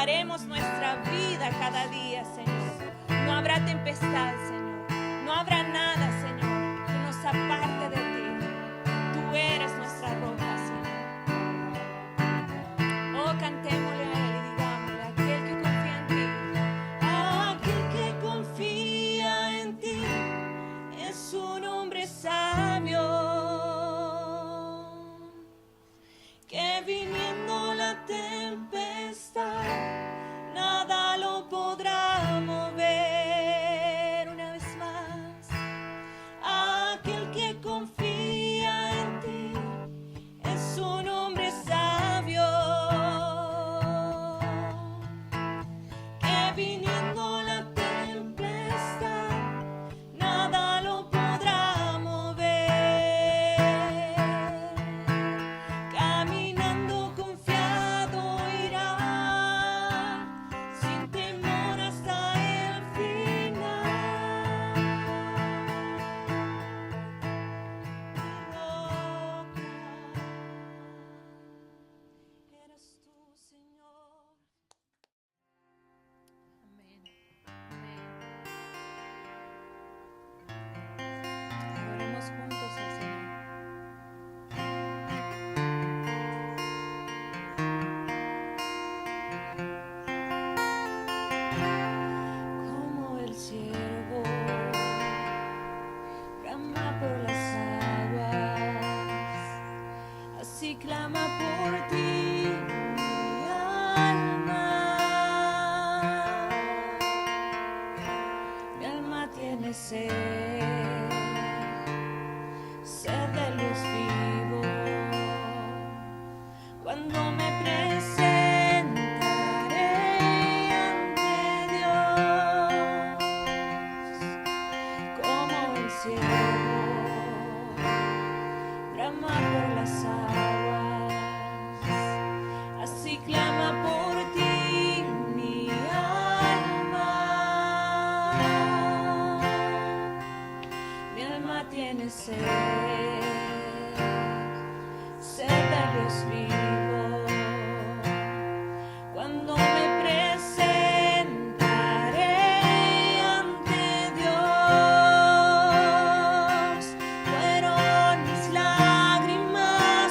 daremos nuestra vida cada día, Señor. No habrá tempestad, Señor. No habrá nada, Señor, que nos aparte de ti. Tú eres nuestra roca, Señor. Oh, cantémosle a Él y digámosle, aquel que confía en ti. Aquel que confía en ti es un hombre sabio, que viniendo la tempestad, nada lo podrá mover. Una vez más, aquel que confía en ti es un hombre sabio, que viniendo la tempestad, nada lo podrá mover. Caminando confiado irá, sin temor hasta el final. Eres tú, Señor. Amén. Amén. Oremos juntos al Señor. Como el ciervo brama por las aguas, así clama por ti mi alma. Mi alma tiene sed de luz vivo. Cuando me presentaré ante Dios, como el ciervo brama por las aguas, así clama por ti mi alma. Mi alma tiene sed de Dios vivo. Cuando me presentaré ante Dios, fueron mis lágrimas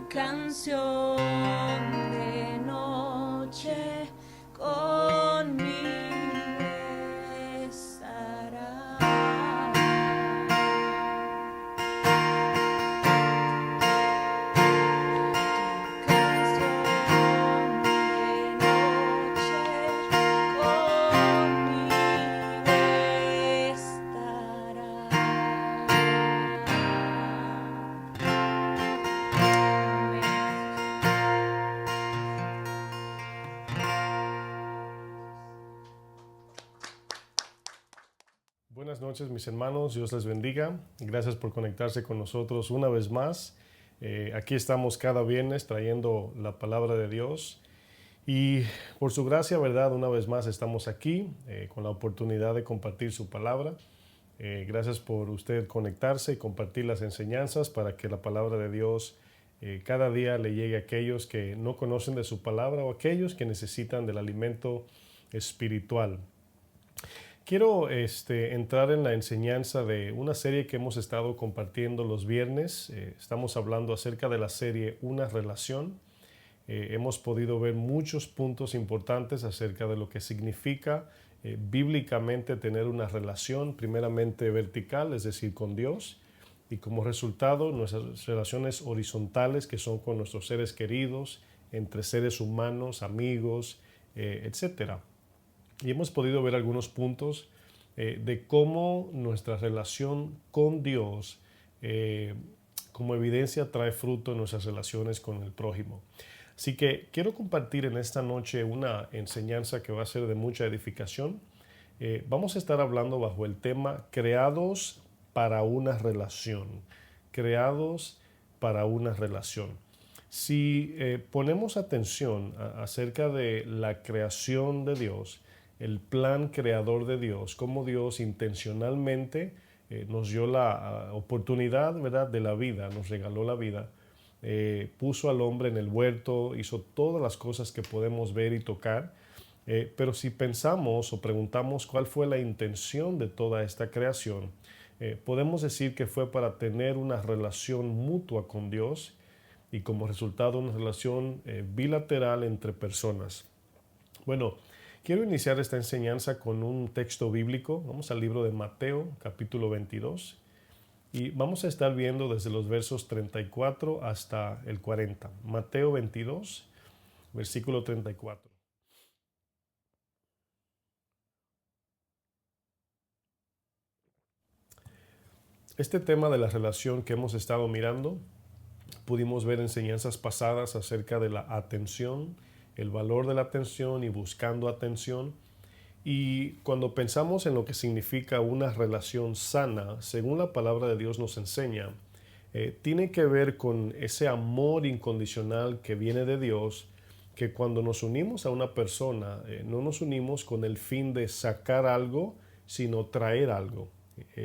canción de noche conmigo estará. Buenas noches, mis hermanos, Dios les bendiga. Gracias por conectarse con nosotros una vez más. Aquí estamos cada viernes trayendo la palabra de Dios y por su gracia, verdad, una vez más estamos aquí con la oportunidad de compartir su palabra. Gracias por usted conectarse y compartir las enseñanzas para que la palabra de Dios cada día le llegue a aquellos que no conocen de su palabra o aquellos que necesitan del alimento espiritual. Quiero entrar en la enseñanza de una serie que hemos estado compartiendo los viernes. Estamos hablando acerca de la serie Una Relación. Hemos podido ver muchos puntos importantes acerca de lo que significa bíblicamente tener una relación, primeramente vertical, es decir, con Dios, y como resultado nuestras relaciones horizontales, que son con nuestros seres queridos, entre seres humanos, amigos, etcétera. Y hemos podido ver algunos puntos de cómo nuestra relación con Dios como evidencia trae fruto en nuestras relaciones con el prójimo. Así que quiero compartir en esta noche una enseñanza que va a ser de mucha edificación. Vamos a estar hablando bajo el tema creados para una relación. Creados para una relación. Si ponemos atención acerca de la creación de Dios, el plan creador de Dios, cómo Dios intencionalmente nos dio la oportunidad, ¿verdad?, de la vida, nos regaló la vida, puso al hombre en el huerto, hizo todas las cosas que podemos ver y tocar, pero si pensamos o preguntamos cuál fue la intención de toda esta creación, podemos decir que fue para tener una relación mutua con Dios y como resultado una relación bilateral entre personas. Bueno, quiero iniciar esta enseñanza con un texto bíblico. Vamos al libro de Mateo, capítulo 22, y vamos a estar viendo desde los versos 34 hasta el 40. Mateo 22, versículo 34. Este tema de la relación que hemos estado mirando, pudimos ver enseñanzas pasadas acerca de la atención, el valor de la atención y buscando atención. Y cuando pensamos en lo que significa una relación sana, según la palabra de Dios nos enseña, tiene que ver con ese amor incondicional que viene de Dios, que cuando nos unimos a una persona, no nos unimos con el fin de sacar algo, sino traer algo.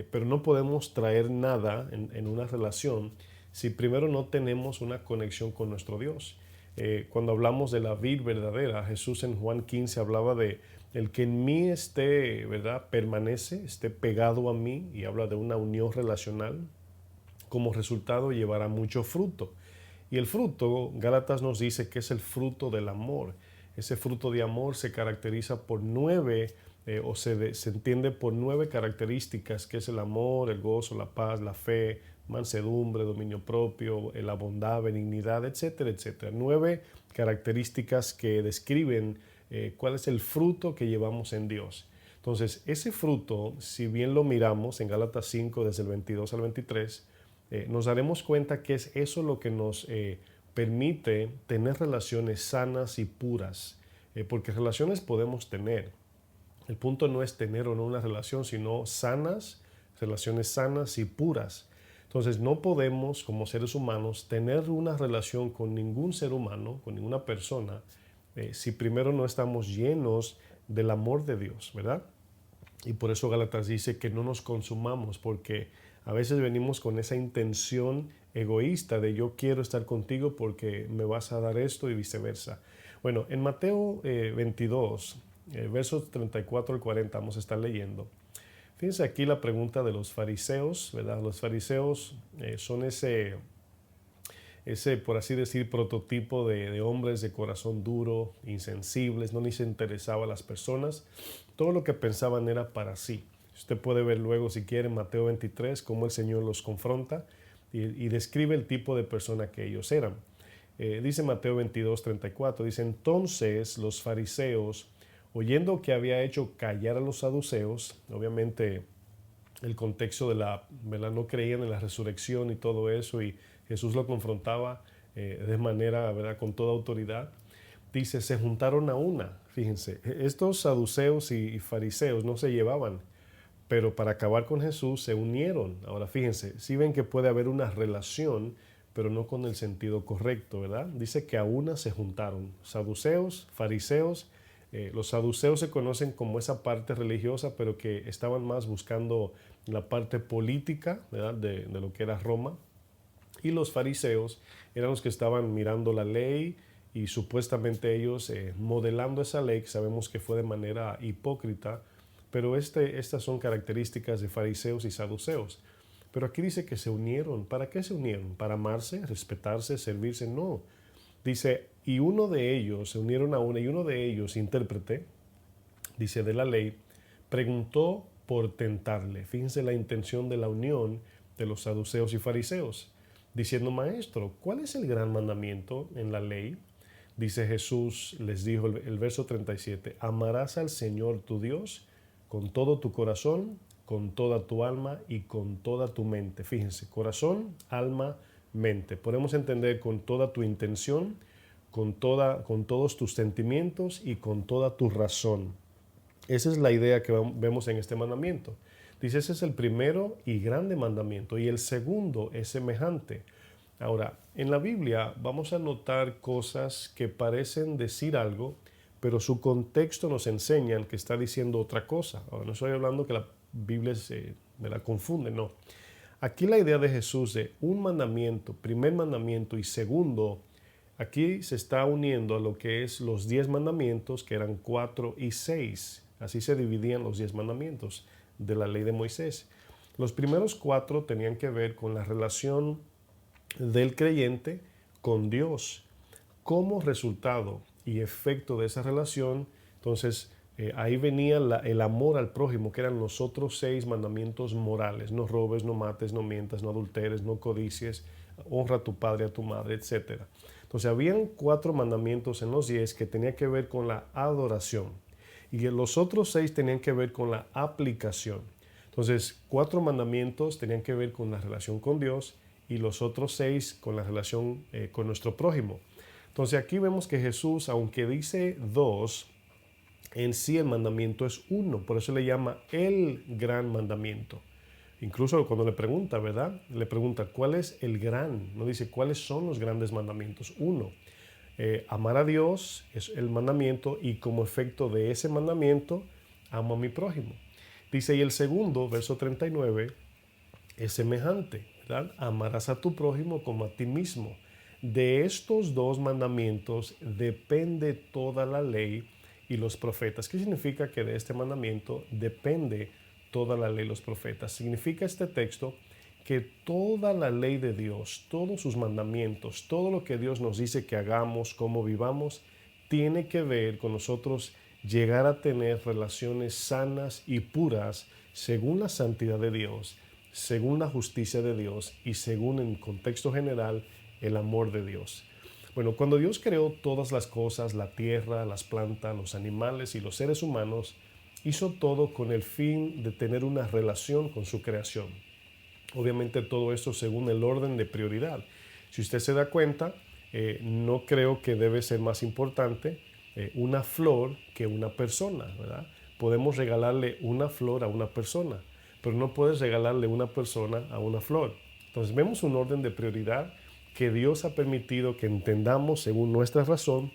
Pero no podemos traer nada en una relación si primero no tenemos una conexión con nuestro Dios. Cuando hablamos de la vid verdadera, Jesús en Juan 15 hablaba de el que en mí esté, ¿verdad?, permanece, esté pegado a mí, y habla de una unión relacional. Como resultado llevará mucho fruto. Y el fruto, Gálatas nos dice que es el fruto del amor. Ese fruto de amor se caracteriza por se entiende por 9 características, que es el amor, el gozo, la paz, la fe, mansedumbre, dominio propio, la bondad, benignidad, etcétera, etcétera. 9 características que describen cuál es el fruto que llevamos en Dios. Entonces, ese fruto, si bien lo miramos en Gálatas 5, desde el 22 al 23, nos daremos cuenta que es eso lo que nos permite tener relaciones sanas y puras, porque relaciones podemos tener. El punto no es tener o no una relación, sino relaciones sanas y puras. Entonces no podemos como seres humanos tener una relación con ningún ser humano, con ninguna persona, si primero no estamos llenos del amor de Dios, ¿verdad? Y por eso Gálatas dice que no nos consumamos, porque a veces venimos con esa intención egoísta de yo quiero estar contigo porque me vas a dar esto y viceversa. Bueno, en Mateo 22, versos 34 al 40 vamos a estar leyendo. Fíjense aquí la pregunta de los fariseos, ¿verdad? Los fariseos son ese, por así decir, prototipo de hombres de corazón duro, insensibles, no ni se interesaba a las personas. Todo lo que pensaban era para sí. Usted puede ver luego, si quiere, en Mateo 23, cómo el Señor los confronta y describe el tipo de persona que ellos eran. Dice Mateo 22:34, dice: entonces los fariseos, oyendo que había hecho callar a los saduceos, obviamente el contexto de ¿verdad? No creían en la resurrección y todo eso, y Jesús lo confrontaba de manera, ¿verdad? Con toda autoridad. Dice, se juntaron a una. Fíjense, estos saduceos y fariseos no se llevaban, pero para acabar con Jesús se unieron. Ahora fíjense, si ven que puede haber una relación, pero no con el sentido correcto, ¿verdad? Dice que a una se juntaron, saduceos, fariseos. Los saduceos se conocen como esa parte religiosa, pero que estaban más buscando la parte política, ¿verdad? De lo que era Roma. Y los fariseos eran los que estaban mirando la ley y supuestamente ellos modelando esa ley, que sabemos que fue de manera hipócrita, pero estas son características de fariseos y saduceos. Pero aquí dice que se unieron. ¿Para qué se unieron? ¿Para amarse, respetarse, servirse? No. Dice, y uno de ellos, se unieron a una, y uno de ellos, intérprete, dice, de la ley, preguntó por tentarle. Fíjense la intención de la unión de los saduceos y fariseos, diciendo, maestro, ¿cuál es el gran mandamiento en la ley? Dice Jesús, les dijo el verso 37, amarás al Señor tu Dios con todo tu corazón, con toda tu alma y con toda tu mente. Fíjense, corazón, alma, mente. Podemos entender con toda tu intención, con todos tus sentimientos y con toda tu razón. Esa es la idea que vemos en este mandamiento. Dice, ese es el primero y grande mandamiento, y el segundo es semejante. Ahora, en la Biblia vamos a notar cosas que parecen decir algo, pero su contexto nos enseña que está diciendo otra cosa. Ahora, no estoy hablando que la Biblia me la confunde, no. Aquí la idea de Jesús de un mandamiento, primer mandamiento y segundo, aquí se está uniendo a lo que es los 10 mandamientos, que eran 4 y 6. Así se dividían los 10 mandamientos de la ley de Moisés. Los primeros 4 tenían que ver con la relación del creyente con Dios. Como resultado y efecto de esa relación, entonces ahí venía el amor al prójimo, que eran los otros 6 mandamientos morales: no robes, no mates, no mientas, no adulteres, no codicies, honra a tu padre, a tu madre, etc. Entonces habían 4 mandamientos en los 10 que tenían que ver con la adoración, y los otros 6 tenían que ver con la aplicación. Entonces 4 mandamientos tenían que ver con la relación con Dios, y los otros 6 con la relación con nuestro prójimo. Entonces aquí vemos que Jesús, aunque dice 2, en sí el mandamiento es 1, por eso le llama el gran mandamiento. Incluso cuando le pregunta, ¿verdad? Le pregunta, ¿cuál es el gran? No dice, ¿cuáles son los grandes mandamientos? 1. Amar a Dios es el mandamiento, y como efecto de ese mandamiento, amo a mi prójimo. Dice, y el segundo, verso 39, es semejante, ¿verdad? Amarás a tu prójimo como a ti mismo. De estos 2 mandamientos depende toda la ley y los profetas. ¿Qué significa que de este mandamiento depende toda la ley y los profetas? Significa este texto que toda la ley de Dios, todos sus mandamientos, todo lo que Dios nos dice que hagamos, cómo vivamos, tiene que ver con nosotros llegar a tener relaciones sanas y puras según la santidad de Dios, según la justicia de Dios y según, en contexto general, el amor de Dios. Bueno, cuando Dios creó todas las cosas, la tierra, las plantas, los animales y los seres humanos, hizo todo con el fin de tener una relación con su creación. Obviamente todo esto según el orden de prioridad. Si usted se da cuenta, no creo que debe ser más importante una flor que una persona, ¿verdad? Podemos regalarle una flor a una persona, pero no puedes regalarle una persona a una flor. Entonces vemos un orden de prioridad que Dios ha permitido que entendamos según nuestra razón,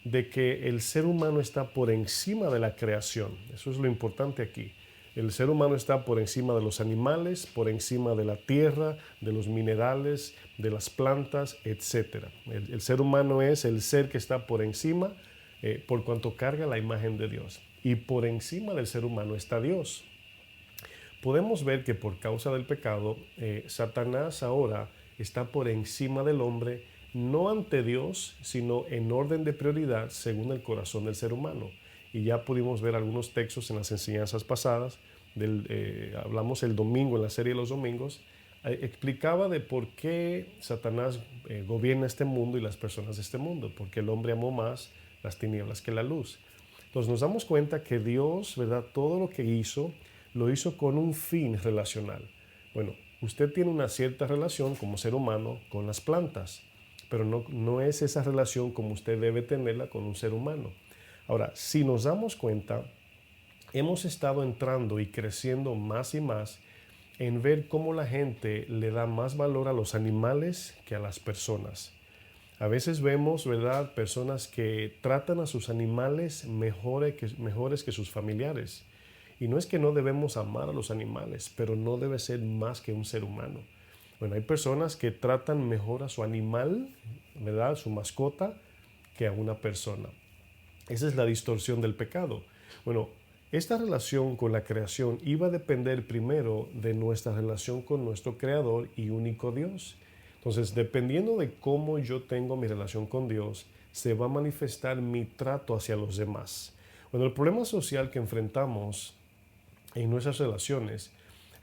de que el ser humano está por encima de la creación. Eso es lo importante aquí. El ser humano está por encima de los animales, por encima de la tierra, de los minerales, de las plantas, etc. El ser humano es el ser que está por encima por cuanto carga la imagen de Dios. Y por encima del ser humano está Dios. Podemos ver que por causa del pecado, Satanás ahora está por encima del hombre no ante Dios, sino en orden de prioridad según el corazón del ser humano. Y ya pudimos ver algunos textos en las enseñanzas pasadas, hablamos el domingo en la serie de los domingos, explicaba de por qué Satanás gobierna este mundo y las personas de este mundo, porque el hombre amó más las tinieblas que la luz. Entonces nos damos cuenta que Dios, ¿verdad? Todo lo que hizo, lo hizo con un fin relacional. Bueno, usted tiene una cierta relación como ser humano con las plantas, pero no es esa relación como usted debe tenerla con un ser humano. Ahora, si nos damos cuenta, hemos estado entrando y creciendo más y más en ver cómo la gente le da más valor a los animales que a las personas. A veces vemos, ¿verdad?, personas que tratan a sus animales mejores que sus familiares. Y no es que no debemos amar a los animales, pero no debe ser más que un ser humano. Bueno, hay personas que tratan mejor a su animal, ¿verdad?, su mascota, que a una persona. Esa es la distorsión del pecado. Bueno, esta relación con la creación iba a depender primero de nuestra relación con nuestro Creador y único Dios. Entonces, dependiendo de cómo yo tengo mi relación con Dios, se va a manifestar mi trato hacia los demás. Bueno, el problema social que enfrentamos en nuestras relaciones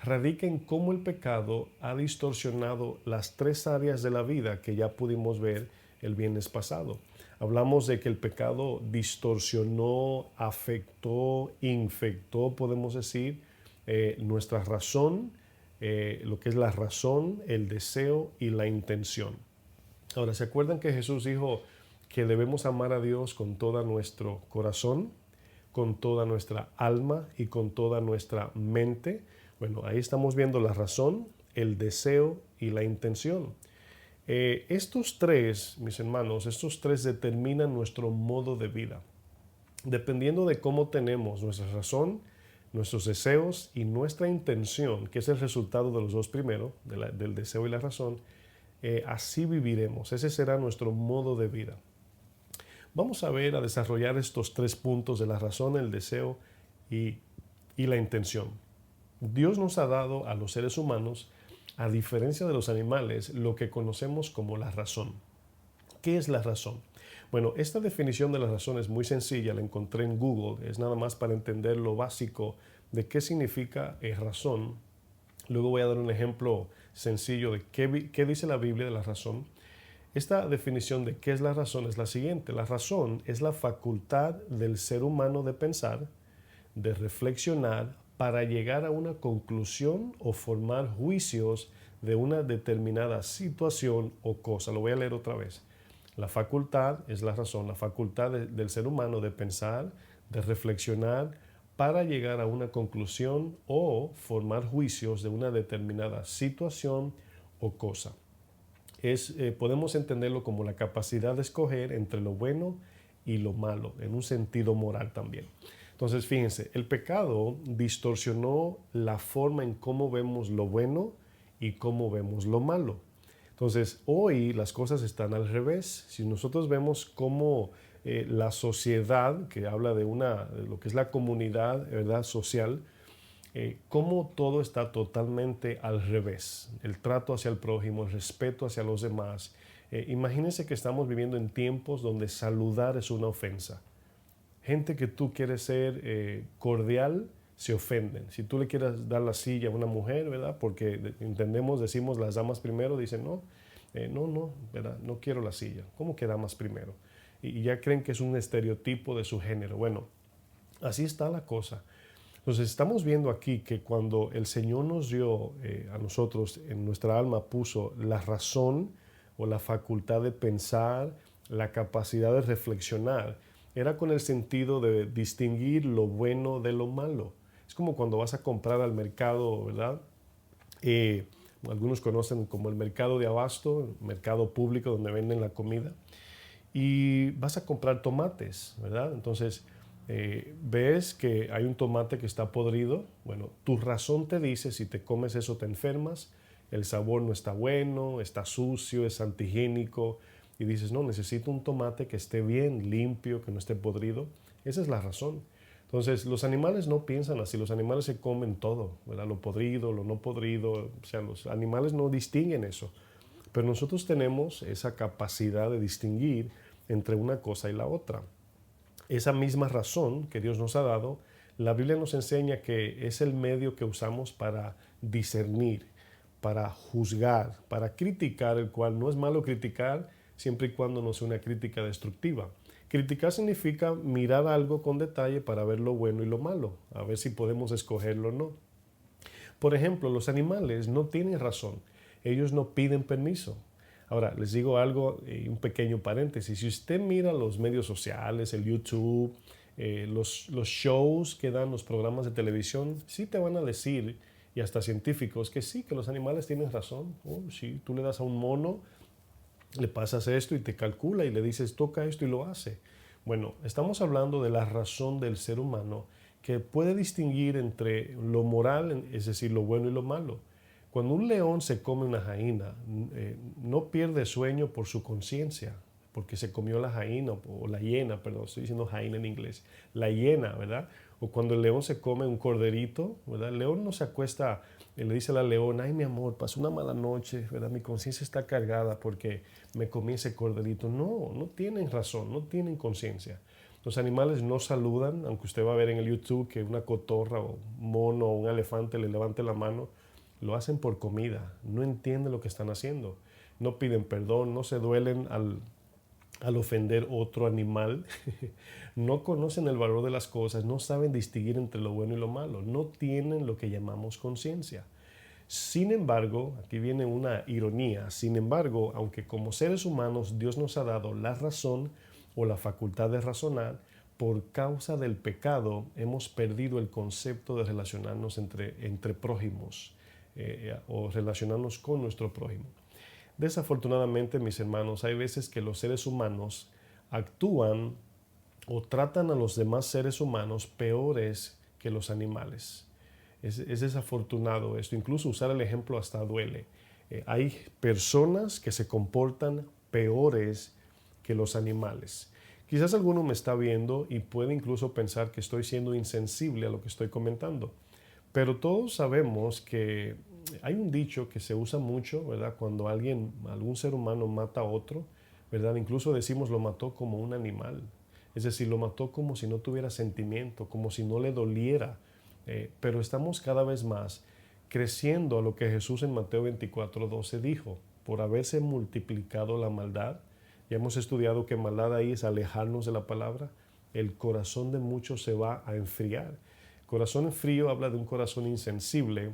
radica en cómo el pecado ha distorsionado las tres áreas de la vida que ya pudimos ver el viernes pasado. Hablamos de que el pecado distorsionó, afectó, infectó, podemos decir, nuestra razón, lo que es la razón, el deseo y la intención. Ahora, ¿se acuerdan que Jesús dijo que debemos amar a Dios con todo nuestro corazón, con toda nuestra alma y con toda nuestra mente? Bueno, ahí estamos viendo la razón, el deseo y la intención. Estos tres, mis hermanos, estos tres determinan nuestro modo de vida. Dependiendo de cómo tenemos nuestra razón, nuestros deseos y nuestra intención, que es el resultado de los dos primeros, del deseo y la razón, así viviremos. Ese será nuestro modo de vida. Vamos a desarrollar estos tres puntos de la razón, el deseo y la intención. Dios nos ha dado a los seres humanos, a diferencia de los animales, lo que conocemos como la razón. ¿Qué es la razón? Bueno, esta definición de la razón es muy sencilla, la encontré en Google, es nada más para entender lo básico de qué significa razón. Luego voy a dar un ejemplo sencillo de qué dice la Biblia de la razón. Esta definición de qué es la razón es la siguiente: la razón es la facultad del ser humano de pensar, de reflexionar, para llegar a una conclusión o formar juicios de una determinada situación o cosa. Lo voy a leer otra vez. La facultad es la razón, la facultad del ser humano de pensar, de reflexionar, para llegar a una conclusión o formar juicios de una determinada situación o cosa. Podemos entenderlo como la capacidad de escoger entre lo bueno y lo malo, en un sentido moral también. Entonces, fíjense, el pecado distorsionó la forma en cómo vemos lo bueno y cómo vemos lo malo. Entonces, hoy las cosas están al revés. Si nosotros vemos cómo la sociedad, que habla de lo que es la comunidad, ¿verdad?, social, cómo todo está totalmente al revés. El trato hacia el prójimo, el respeto hacia los demás. Imagínense que estamos viviendo en tiempos donde saludar es una ofensa. Gente que tú quieres ser cordial, se ofenden. Si tú le quieres dar la silla a una mujer, ¿verdad?, porque decimos las damas primero, dicen no, ¿verdad?, no quiero la silla. ¿Cómo que damas primero? Y ya creen que es un estereotipo de su género. Bueno, así está la cosa. Entonces estamos viendo aquí que cuando el Señor nos dio a nosotros, en nuestra alma puso la razón o la facultad de pensar, la capacidad de reflexionar, era con el sentido de distinguir lo bueno de lo malo. Es como cuando vas a comprar al mercado, ¿verdad? Algunos conocen como el mercado de abasto, el mercado público donde venden la comida. Y vas a comprar tomates, ¿verdad? Entonces, ves que hay un tomate que está podrido. Bueno, tu razón te dice, si te comes eso te enfermas, el sabor no está bueno, está sucio, es antihigiénico. Y dices, no, necesito un tomate que esté bien, limpio, que no esté podrido. Esa es la razón. Entonces, los animales no piensan así. Los animales se comen todo, ¿verdad? Lo podrido, lo no podrido. O sea, los animales no distinguen eso. Pero nosotros tenemos esa capacidad de distinguir entre una cosa y la otra. Esa misma razón que Dios nos ha dado, la Biblia nos enseña que es el medio que usamos para discernir, para juzgar, para criticar, el cual no es malo criticar siempre y cuando no sea una crítica destructiva. Criticar significa mirar algo con detalle para ver lo bueno y lo malo, a ver si podemos escogerlo o no. Por ejemplo, los animales no tienen razón, ellos no piden permiso. Ahora, les digo algo, un pequeño paréntesis. Si usted mira los medios sociales, el YouTube, los shows que dan los programas de televisión, sí te van a decir, y hasta científicos, que sí, que los animales tienen razón. Oh, sí, tú le das a un mono, le pasas esto y te calcula y le dices, toca esto y lo hace. Bueno, estamos hablando de la razón del ser humano que puede distinguir entre lo moral, es decir, lo bueno y lo malo. Cuando un león se come una jaina, no pierde sueño por su conciencia, porque se comió la jaina o la hiena, perdón, estoy diciendo jaina en inglés, la hiena, ¿verdad? O cuando el león se come un corderito, ¿verdad? El león no se acuesta, le dice a la leona, ay mi amor, pasó una mala noche, ¿verdad? Mi conciencia está cargada porque me comí ese corderito. No, no tienen razón, no tienen conciencia. Los animales no saludan, aunque usted va a ver en el YouTube que una cotorra o un mono o un elefante le levante la mano. Lo hacen por comida, no entienden lo que están haciendo, no piden perdón, no se duelen al ofender otro animal, no conocen el valor de las cosas, no saben distinguir entre lo bueno y lo malo, no tienen lo que llamamos conciencia. Sin embargo, aquí viene una ironía, sin embargo, aunque como seres humanos Dios nos ha dado la razón o la facultad de razonar, por causa del pecado hemos perdido el concepto de relacionarnos entre prójimos. O relacionarnos con nuestro prójimo. Desafortunadamente, mis hermanos, hay veces que los seres humanos actúan o tratan a los demás seres humanos peores que los animales. Es desafortunado esto. Incluso usar el ejemplo hasta duele. Hay personas que se comportan peores que los animales. Quizás alguno me está viendo y puede incluso pensar que estoy siendo insensible a lo que estoy comentando. Pero todos sabemos que hay un dicho que se usa mucho, ¿verdad? Cuando algún ser humano mata a otro, ¿verdad? Incluso decimos lo mató como un animal. Es decir, lo mató como si no tuviera sentimiento, como si no le doliera. Pero estamos cada vez más creciendo a lo que Jesús en Mateo 24:12 dijo. Por haberse multiplicado la maldad, ya hemos estudiado que maldad ahí es alejarnos de la palabra, el corazón de muchos se va a enfriar. Corazón frío habla de un corazón insensible,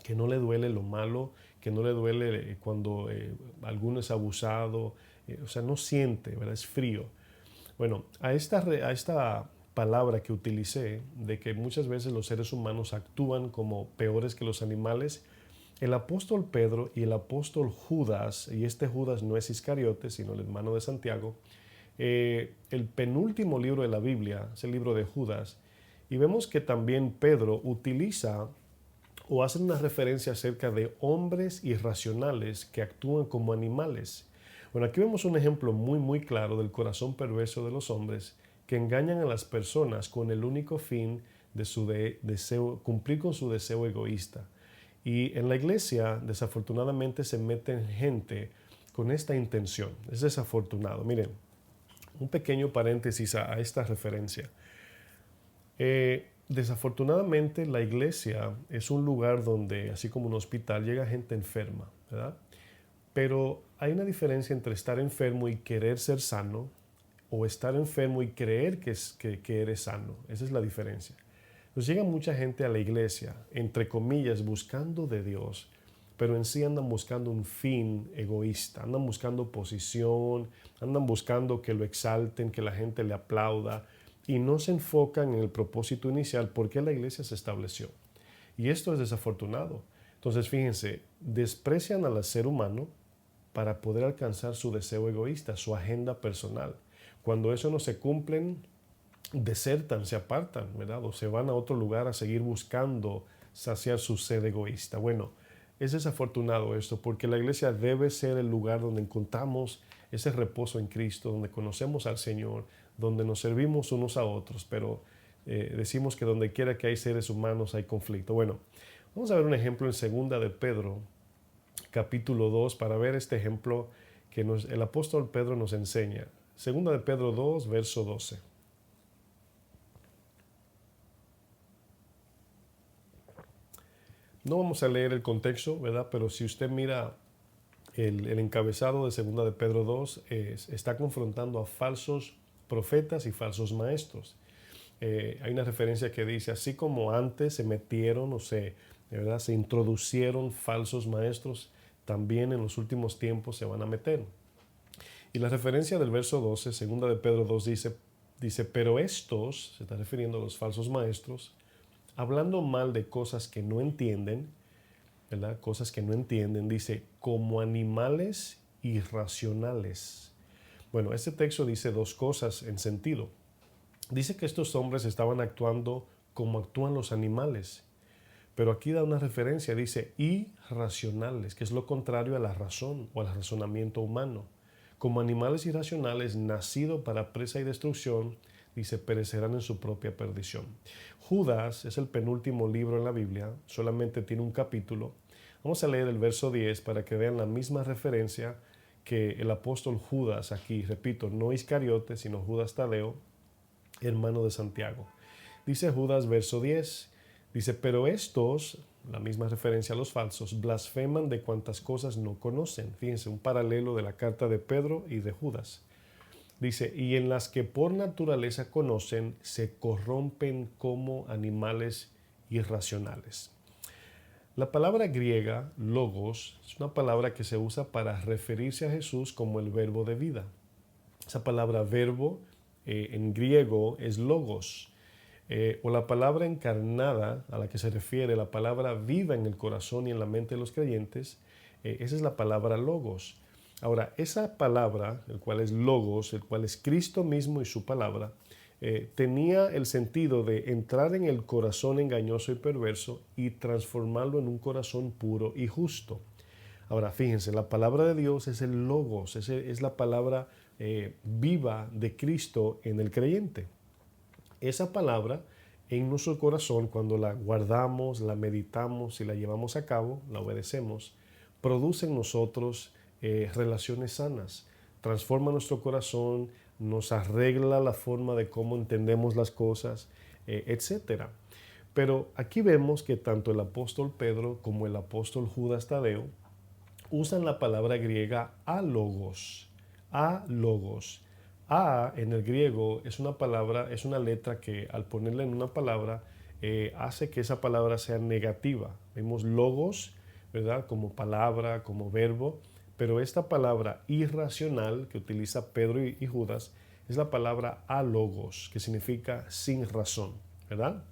que no le duele lo malo, que no le duele cuando alguno es abusado, o sea, no siente, ¿verdad? Es frío. Bueno, a esta palabra que utilicé, de que muchas veces los seres humanos actúan como peores que los animales, el apóstol Pedro y el apóstol Judas, y este Judas no es Iscariote, sino el hermano de Santiago, el penúltimo libro de la Biblia es el libro de Judas, y vemos que también Pedro utiliza o hace una referencia acerca de hombres irracionales que actúan como animales. Bueno, aquí vemos un ejemplo muy claro del corazón perverso de los hombres que engañan a las personas con el único fin de su deseo, cumplir con su deseo egoísta. Y en la iglesia, desafortunadamente, se meten gente con esta intención. Es desafortunado. Miren, un pequeño paréntesis a esta referencia. Desafortunadamente la iglesia es un lugar donde, así como un hospital, llega gente enferma, ¿verdad? Pero hay una diferencia entre estar enfermo y querer ser sano o estar enfermo y creer que eres sano. Esa es la diferencia. Entonces llega mucha gente a la iglesia, entre comillas, buscando de Dios, pero en sí andan buscando un fin egoísta, andan buscando posición, andan buscando que lo exalten, que la gente le aplauda, y no se enfocan en el propósito inicial por qué la iglesia se estableció. Y esto es desafortunado. Entonces, fíjense, desprecian al ser humano para poder alcanzar su deseo egoísta, su agenda personal. Cuando eso no se cumple, desertan, se apartan, ¿verdad? O se van a otro lugar a seguir buscando saciar su sed egoísta. Bueno, es desafortunado esto porque la iglesia debe ser el lugar donde encontramos ese reposo en Cristo, donde conocemos al Señor, donde nos servimos unos a otros, pero decimos que donde quiera que hay seres humanos hay conflicto. Bueno, vamos a ver un ejemplo en 2 de Pedro, capítulo 2 para ver este ejemplo que el apóstol Pedro nos enseña. Segunda de Pedro 2, verso 12. No vamos a leer el contexto, ¿verdad? Pero si usted mira el encabezado de Segunda de Pedro 2, está confrontando a falsos profetas y falsos maestros. Hay una referencia que dice, así como antes se metieron ¿verdad? Se introducieron falsos maestros, también en los últimos tiempos se van a meter. Y la referencia del verso 12, segunda de Pedro 2, dice, pero estos, se está refiriendo a los falsos maestros, hablando mal de cosas que no entienden, ¿verdad? Cosas que no entienden, dice, como animales irracionales. Bueno, este texto dice dos cosas en sentido. Dice que estos hombres estaban actuando como actúan los animales, pero aquí da una referencia, dice irracionales, que es lo contrario a la razón o al razonamiento humano. Como animales irracionales, nacidos para presa y destrucción, dice, perecerán en su propia perdición. Judas es el penúltimo libro en la Biblia, solamente tiene un capítulo. Vamos a leer el verso 10 para que vean la misma referencia que el apóstol Judas aquí, repito, no Iscariote, sino Judas Tadeo, hermano de Santiago. Dice Judas, verso 10, dice, pero estos, la misma referencia a los falsos, blasfeman de cuantas cosas no conocen. Fíjense, un paralelo de la carta de Pedro y de Judas. Dice, y en las que por naturaleza conocen, se corrompen como animales irracionales. La palabra griega, logos, es una palabra que se usa para referirse a Jesús como el verbo de vida. Esa palabra verbo en griego es logos, o la palabra encarnada a la que se refiere, la palabra viva en el corazón y en la mente de los creyentes, esa es la palabra logos. Ahora, esa palabra, el cual es logos, el cual es Cristo mismo y su palabra, tenía el sentido de entrar en el corazón engañoso y perverso y transformarlo en un corazón puro y justo. Ahora, fíjense, la palabra de Dios es el logos, es la palabra viva de Cristo en el creyente. Esa palabra en nuestro corazón, cuando la guardamos, la meditamos y la llevamos a cabo, la obedecemos, produce en nosotros relaciones sanas, transforma nuestro corazón, nos arregla la forma de cómo entendemos las cosas, etc. Pero aquí vemos que tanto el apóstol Pedro como el apóstol Judas Tadeo usan la palabra griega alogos. Alogos. A en el griego es una palabra, es una letra que al ponerla en una palabra hace que esa palabra sea negativa. Vemos logos, ¿verdad? Como palabra, como verbo, pero esta palabra irracional que utiliza Pedro y Judas es la palabra alogos, que significa sin razón, ¿verdad?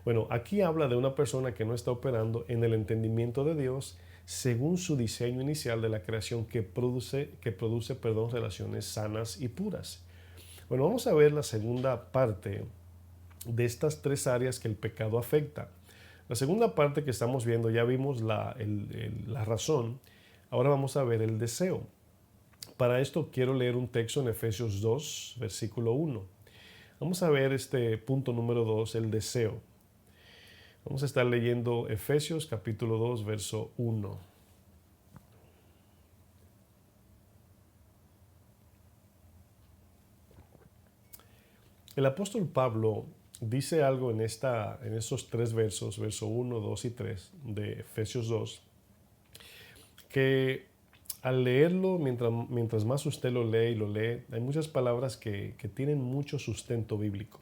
Bueno, aquí habla de una persona que no está operando en el entendimiento de Dios según su diseño inicial de la creación que produce relaciones sanas y puras. Bueno, vamos a ver la segunda parte de estas tres áreas que el pecado afecta. La segunda parte que estamos viendo, ya vimos la razón, ahora vamos a ver el deseo. Para esto quiero leer un texto en Efesios 2, versículo 1. Vamos a ver este punto número 2, el deseo. Vamos a estar leyendo Efesios capítulo 2, verso 1. El apóstol Pablo dice algo en estos tres versos, verso 1, 2 y 3 de Efesios 2, que al leerlo, mientras más usted lo lee, hay muchas palabras que tienen mucho sustento bíblico.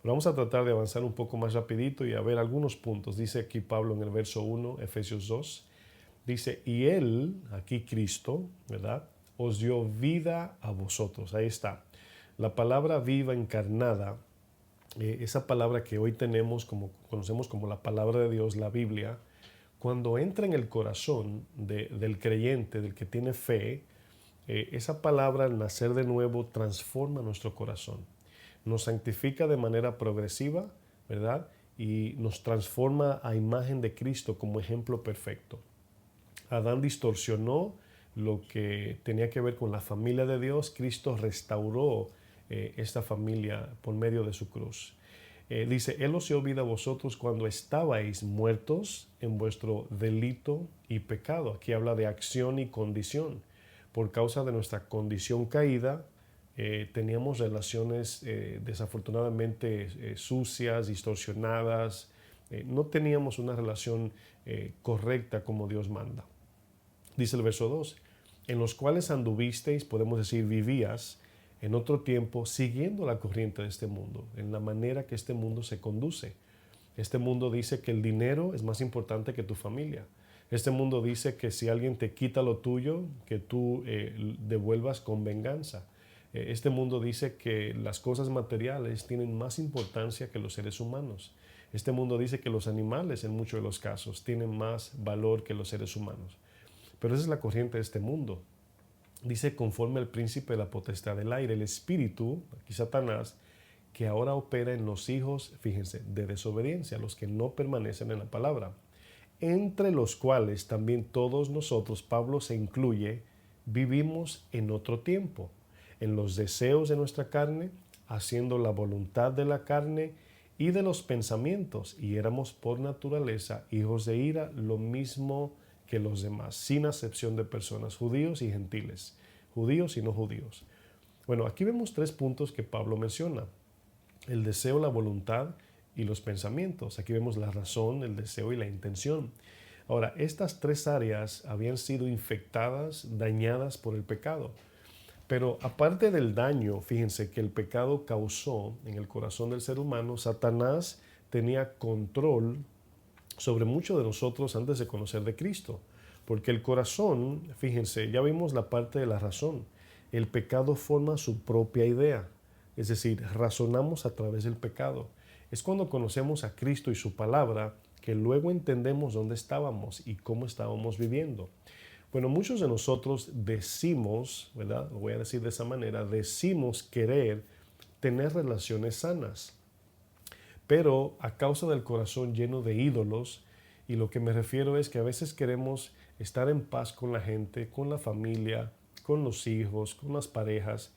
Pero vamos a tratar de avanzar un poco más rapidito y a ver algunos puntos. Dice aquí Pablo en el verso 1, Efesios 2, dice, y Él, aquí Cristo, ¿verdad? Os dio vida a vosotros. Ahí está. La palabra viva encarnada, esa palabra que hoy conocemos como la palabra de Dios, la Biblia, cuando entra en el corazón del creyente, del que tiene fe, esa palabra al nacer de nuevo transforma nuestro corazón. Nos santifica de manera progresiva, ¿verdad? Y nos transforma a imagen de Cristo como ejemplo perfecto. Adán distorsionó lo que tenía que ver con la familia de Dios. Cristo restauró esta familia por medio de su cruz. Dice, Él os dio vida a vosotros cuando estabais muertos en vuestro delito y pecado. Aquí habla de acción y condición. Por causa de nuestra condición caída, teníamos relaciones desafortunadamente sucias, distorsionadas. No teníamos una relación correcta como Dios manda. Dice el verso 2, en los cuales anduvisteis, podemos decir, vivías en otro tiempo, siguiendo la corriente de este mundo, en la manera que este mundo se conduce. Este mundo dice que el dinero es más importante que tu familia. Este mundo dice que si alguien te quita lo tuyo, que tú devuelvas con venganza. Este mundo dice que las cosas materiales tienen más importancia que los seres humanos. Este mundo dice que los animales, en muchos de los casos, tienen más valor que los seres humanos. Pero esa es la corriente de este mundo. Dice, conforme al príncipe de la potestad del aire, el espíritu, aquí Satanás, que ahora opera en los hijos, fíjense, de desobediencia, los que no permanecen en la palabra, entre los cuales también todos nosotros, Pablo se incluye, vivimos en otro tiempo, en los deseos de nuestra carne, haciendo la voluntad de la carne y de los pensamientos, y éramos por naturaleza hijos de ira, lo mismo que los demás, sin acepción de personas, judíos y gentiles, judíos y no judíos. Bueno, aquí vemos 3 puntos que Pablo menciona: el deseo, la voluntad y los pensamientos. Aquí vemos la razón, el deseo y la intención. Ahora, estas 3 áreas habían sido infectadas, dañadas por el pecado. Pero aparte del daño, fíjense que el pecado causó en el corazón del ser humano, Satanás tenía control sobre muchos de nosotros antes de conocer de Cristo. Porque el corazón, fíjense, ya vimos la parte de la razón. El pecado forma su propia idea. Es decir, razonamos a través del pecado. Es cuando conocemos a Cristo y su palabra que luego entendemos dónde estábamos y cómo estábamos viviendo. Bueno, muchos de nosotros decimos, ¿verdad? Lo voy a decir de esa manera, decimos querer tener relaciones sanas. Pero a causa del corazón lleno de ídolos, y lo que me refiero es que a veces queremos estar en paz con la gente, con la familia, con los hijos, con las parejas,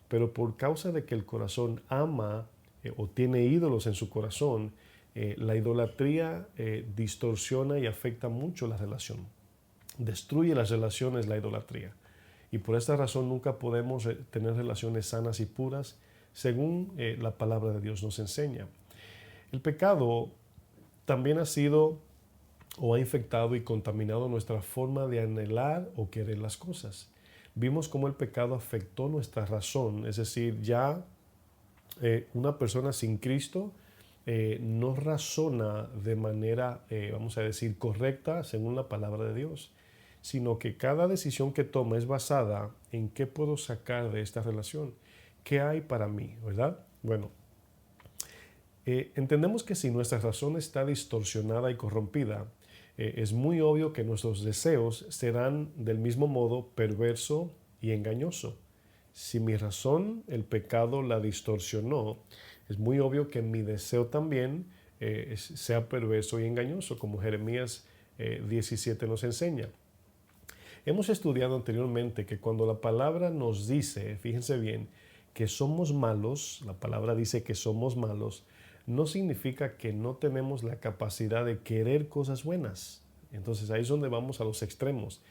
pero por causa de que el corazón ama o tiene ídolos en su corazón, la idolatría distorsiona y afecta mucho la relación. Destruye las relaciones la idolatría. Y por esta razón nunca podemos tener relaciones sanas y puras según la palabra de Dios nos enseña. El pecado también ha sido o ha infectado y contaminado nuestra forma de anhelar o querer las cosas. Vimos cómo el pecado afectó nuestra razón, es decir, ya una persona sin Cristo no razona de manera, vamos a decir, correcta según la palabra de Dios, sino que cada decisión que toma es basada en qué puedo sacar de esta relación, qué hay para mí, ¿verdad? Bueno, entendemos que si nuestra razón está distorsionada y corrompida, es muy obvio que nuestros deseos serán del mismo modo perverso y engañoso. Si mi razón, el pecado, la distorsionó, es muy obvio que mi deseo también sea perverso y engañoso, como Jeremías 17 nos enseña. Hemos estudiado anteriormente que cuando la palabra nos dice, fíjense bien, que somos malos, la palabra dice que somos malos, no significa que no tenemos la capacidad de querer cosas buenas. Entonces ahí es donde vamos a los extremos.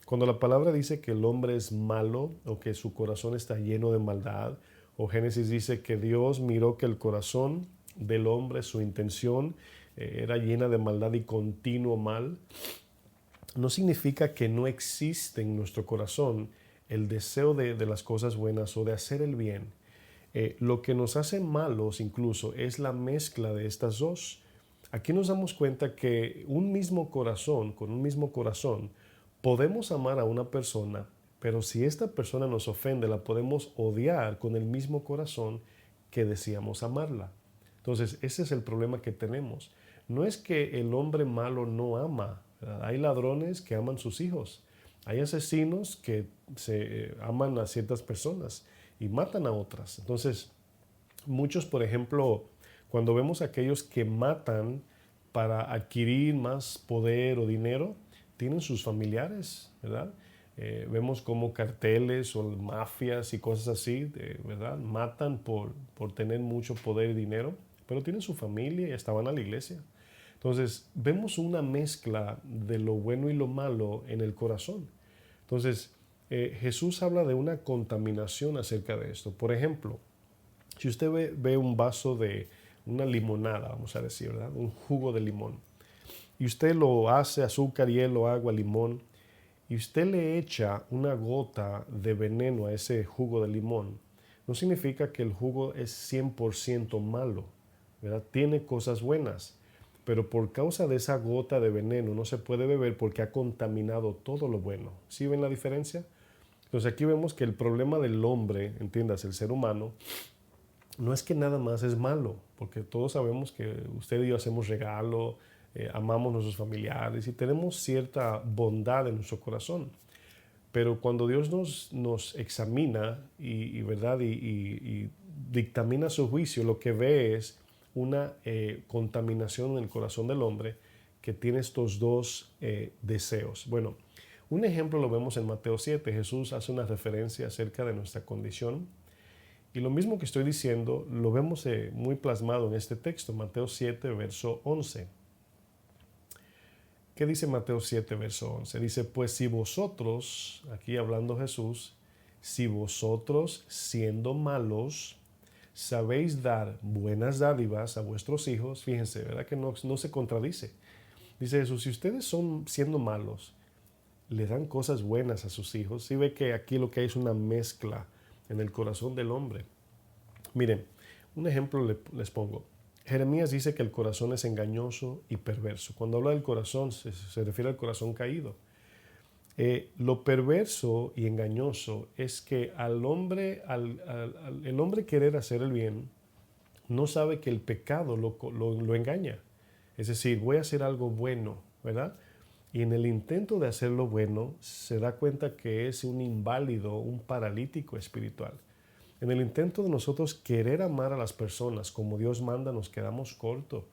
Cuando la palabra dice que el hombre es malo o que su corazón está lleno de maldad, o Génesis dice que Dios miró que el corazón del hombre, su intención, era llena de maldad y continuo mal, no significa que no existe en nuestro corazón el deseo de las cosas buenas o de hacer el bien. Lo que nos hace malos incluso es la mezcla de estas dos. Aquí nos damos cuenta que con un mismo corazón, podemos amar a una persona, pero si esta persona nos ofende, la podemos odiar con el mismo corazón que deseamos amarla. Entonces, ese es el problema que tenemos. No es que el hombre malo no ama, ¿verdad? Hay ladrones que aman sus hijos. Hay asesinos que aman a ciertas personas y matan a otras. Entonces, muchos, por ejemplo, cuando vemos a aquellos que matan para adquirir más poder o dinero, tienen sus familiares, ¿verdad? Vemos como carteles o mafias y cosas así, ¿verdad? Matan por tener mucho poder y dinero, pero tienen su familia y estaban a la iglesia. Entonces, vemos una mezcla de lo bueno y lo malo en el corazón. Entonces, Jesús habla de una contaminación acerca de esto. Por ejemplo, si usted ve un vaso de una limonada, vamos a decir, ¿verdad? Un jugo de limón, y usted lo hace azúcar, hielo, agua, limón, y usted le echa una gota de veneno a ese jugo de limón, no significa que el jugo es 100% malo, ¿verdad? Tiene cosas buenas, pero por causa de esa gota de veneno no se puede beber porque ha contaminado todo lo bueno. ¿Sí ven la diferencia? Entonces aquí vemos que el problema del hombre, entiendas, el ser humano, no es que nada más es malo, porque todos sabemos que usted y yo hacemos regalo, amamos a nuestros familiares y tenemos cierta bondad en nuestro corazón. Pero cuando Dios nos examina ¿verdad? Y dictamina su juicio, lo que ve es una contaminación en el corazón del hombre que tiene estos dos deseos. Bueno, un ejemplo lo vemos en Mateo 7. Jesús hace una referencia acerca de nuestra condición. Y lo mismo que estoy diciendo lo vemos muy plasmado en este texto, Mateo 7, verso 11. ¿Qué dice Mateo 7, verso 11? Dice, pues si vosotros, aquí hablando Jesús, si vosotros siendo malos, sabéis dar buenas dádivas a vuestros hijos, fíjense, ¿verdad que no se contradice? Dice Jesús, si ustedes son siendo malos, le dan cosas buenas a sus hijos, ¿sí ve que aquí lo que hay es una mezcla en el corazón del hombre? Miren, un ejemplo les pongo. Jeremías dice que el corazón es engañoso y perverso. Cuando habla del corazón se refiere al corazón caído. Lo perverso y engañoso es que al hombre, el hombre querer hacer el bien, no sabe que el pecado lo engaña. Es decir, voy a hacer algo bueno, ¿verdad? Y en el intento de hacer lo bueno, se da cuenta que es un inválido, un paralítico espiritual. En el intento de nosotros querer amar a las personas como Dios manda, nos quedamos cortos.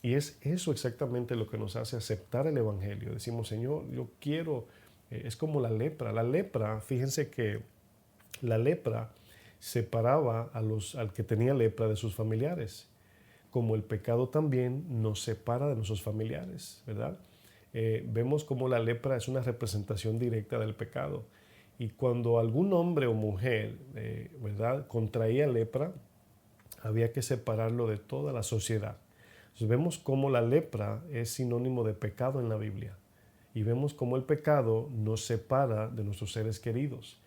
Y es eso exactamente lo que nos hace aceptar el Evangelio. Decimos, Señor, yo quiero, es como la lepra. La lepra, fíjense que la lepra separaba al que tenía lepra de sus familiares, como el pecado también nos separa de nuestros familiares, ¿verdad? Vemos como la lepra es una representación directa del pecado. Y cuando algún hombre o mujer, ¿verdad?, contraía lepra, había que separarlo de toda la sociedad. Entonces vemos cómo la lepra es sinónimo de pecado en la Biblia. Y vemos cómo el pecado nos separa de nuestros seres queridos.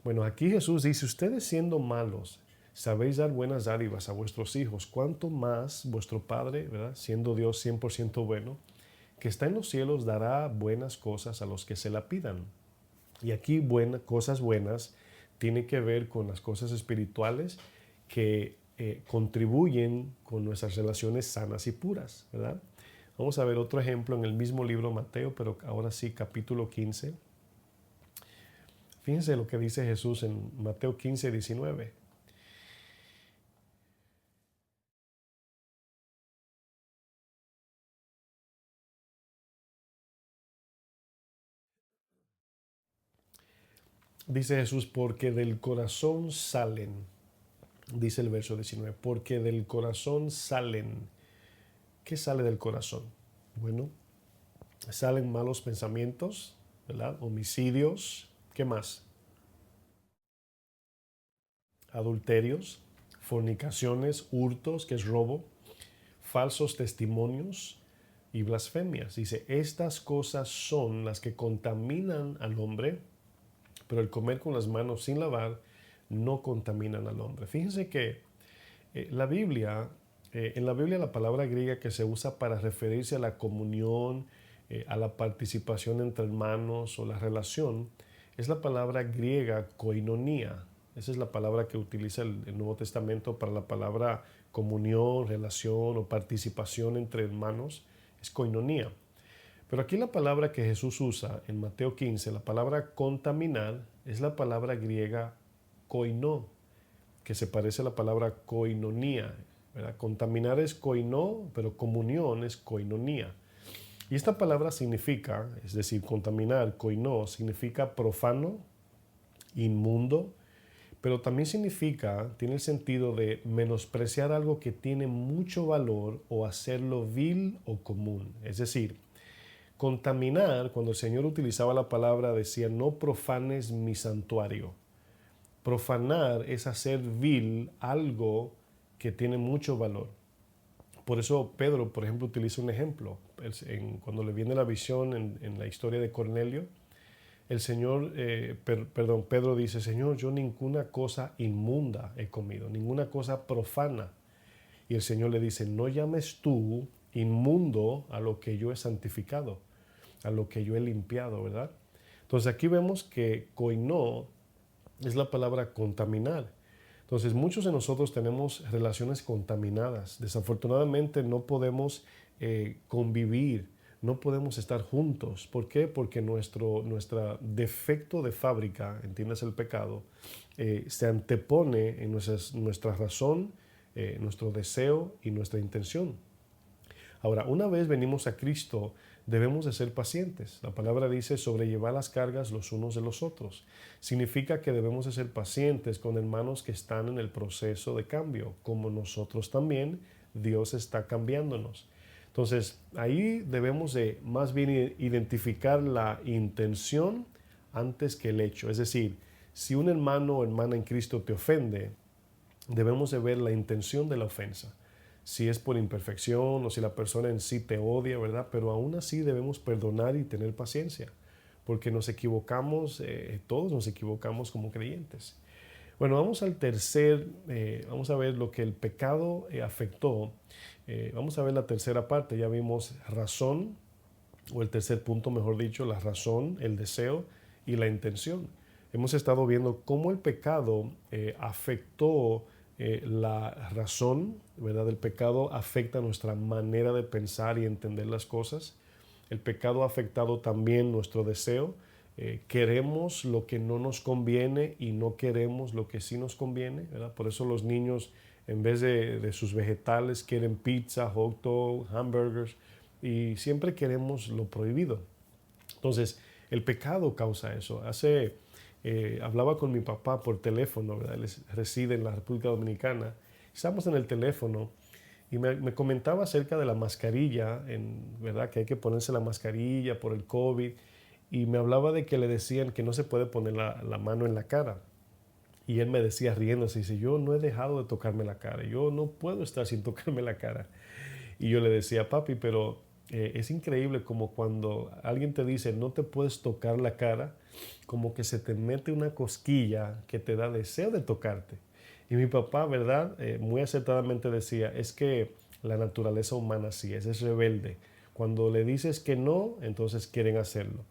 Bueno, aquí Jesús dice, ustedes siendo malos, sabéis dar buenas dádivas a vuestros hijos, ¿cuánto más vuestro Padre, ¿verdad?, siendo Dios 100% bueno, que está en los cielos, dará buenas cosas a los que se la pidan? Y aquí cosas buenas tiene que ver con las cosas espirituales que contribuyen con nuestras relaciones sanas y puras, ¿verdad? Vamos a ver otro ejemplo en el mismo libro Mateo, pero ahora sí, capítulo 15. Fíjense lo que dice Jesús en Mateo 15, 19. Dice Jesús, porque del corazón salen, dice el verso 19, porque del corazón salen. ¿Qué sale del corazón? Bueno, salen malos pensamientos, ¿verdad? Homicidios, ¿qué más? Adulterios, fornicaciones, hurtos, que es robo, falsos testimonios y blasfemias. Dice, estas cosas son las que contaminan al hombre, pero el comer con las manos sin lavar no contaminan al hombre. Fíjense que en la Biblia la palabra griega que se usa para referirse a la comunión, a la participación entre hermanos o la relación, es la palabra griega koinonia. Esa es la palabra que utiliza el Nuevo Testamento para la palabra comunión, relación o participación entre hermanos, es koinonia. Pero aquí la palabra que Jesús usa en Mateo 15, la palabra contaminar, es la palabra griega koinó, que se parece a la palabra koinonía, ¿verdad? Contaminar es koinó, pero comunión es koinonía. Y esta palabra significa, es decir, contaminar, koinó, significa profano, inmundo, pero también tiene el sentido de menospreciar algo que tiene mucho valor o hacerlo vil o común. Es decir, contaminar, cuando el Señor utilizaba la palabra, decía, no profanes mi santuario. Profanar es hacer vil algo que tiene mucho valor. Por eso Pedro, por ejemplo, utiliza un ejemplo. Cuando le viene la visión en la historia de Cornelio, el Señor, Pedro dice, Señor, yo ninguna cosa inmunda he comido, ninguna cosa profana. Y el Señor le dice, no llames tú inmundo a lo que yo he santificado, a lo que yo he limpiado, ¿verdad? Entonces aquí vemos que koinó es la palabra contaminar. Entonces muchos de nosotros tenemos relaciones contaminadas. Desafortunadamente no podemos convivir, no podemos estar juntos. ¿Por qué? Porque nuestro defecto de fábrica, entiendes el pecado, se antepone en nuestra razón, nuestro deseo y nuestra intención. Ahora, una vez venimos a Cristo, debemos de ser pacientes. La palabra dice sobrellevar las cargas los unos de los otros. Significa que debemos de ser pacientes con hermanos que están en el proceso de cambio, como nosotros también, Dios está cambiándonos. Entonces, ahí debemos de más bien identificar la intención antes que el hecho. Es decir, si un hermano o hermana en Cristo te ofende, debemos de ver la intención de la ofensa. Si es por imperfección o si la persona en sí te odia, ¿verdad? Pero aún así debemos perdonar y tener paciencia, porque nos equivocamos, todos nos equivocamos como creyentes. Bueno, vamos al vamos a ver lo que el pecado afectó. Vamos a ver la tercera parte. Ya vimos razón, o el tercer punto, mejor dicho, la razón, el deseo y la intención. Hemos estado viendo cómo el pecado afectó la razón, ¿verdad? El pecado afecta nuestra manera de pensar y entender las cosas. El pecado ha afectado también nuestro deseo. Queremos lo que no nos conviene y no queremos lo que sí nos conviene, ¿verdad? Por eso los niños, en vez de sus vegetales, quieren pizza, hot dog, hamburgers, y siempre queremos lo prohibido. Entonces, el pecado causa eso. Hablaba con mi papá por teléfono, ¿verdad? Él reside en la República Dominicana. Estamos en el teléfono y me comentaba acerca de la mascarilla, ¿verdad? Que hay que ponerse la mascarilla por el COVID. Y me hablaba de que le decían que no se puede poner la mano en la cara. Y él me decía riéndose, dice, yo no he dejado de tocarme la cara. Yo no puedo estar sin tocarme la cara. Y yo le decía, papi, pero es increíble como cuando alguien te dice no te puedes tocar la cara, como que se te mete una cosquilla que te da deseo de tocarte. Y mi papá, ¿verdad? Muy acertadamente decía, es que la naturaleza humana así es rebelde. Cuando le dices que no, entonces quieren hacerlo.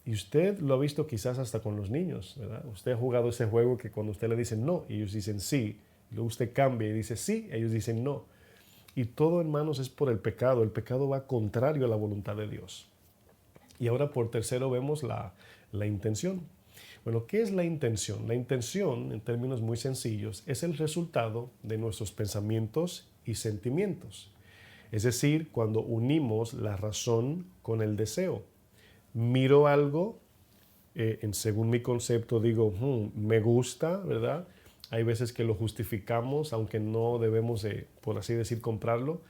Y usted lo ha visto quizás hasta con los niños, ¿verdad? Usted ha jugado ese juego que cuando usted le dice no, ellos dicen sí. Luego usted cambia y dice sí, ellos dicen no. Y todo, hermanos, es por el pecado. El pecado va contrario a la voluntad de Dios. Y ahora por tercero vemos la intención. Bueno, ¿qué es la intención? La intención, en términos muy sencillos, es el resultado de nuestros pensamientos y sentimientos. Es decir, cuando unimos la razón con el deseo. Miro algo, según mi concepto digo, me gusta, ¿verdad? Hay veces que lo justificamos, aunque no debemos, por así decir, comprarlo.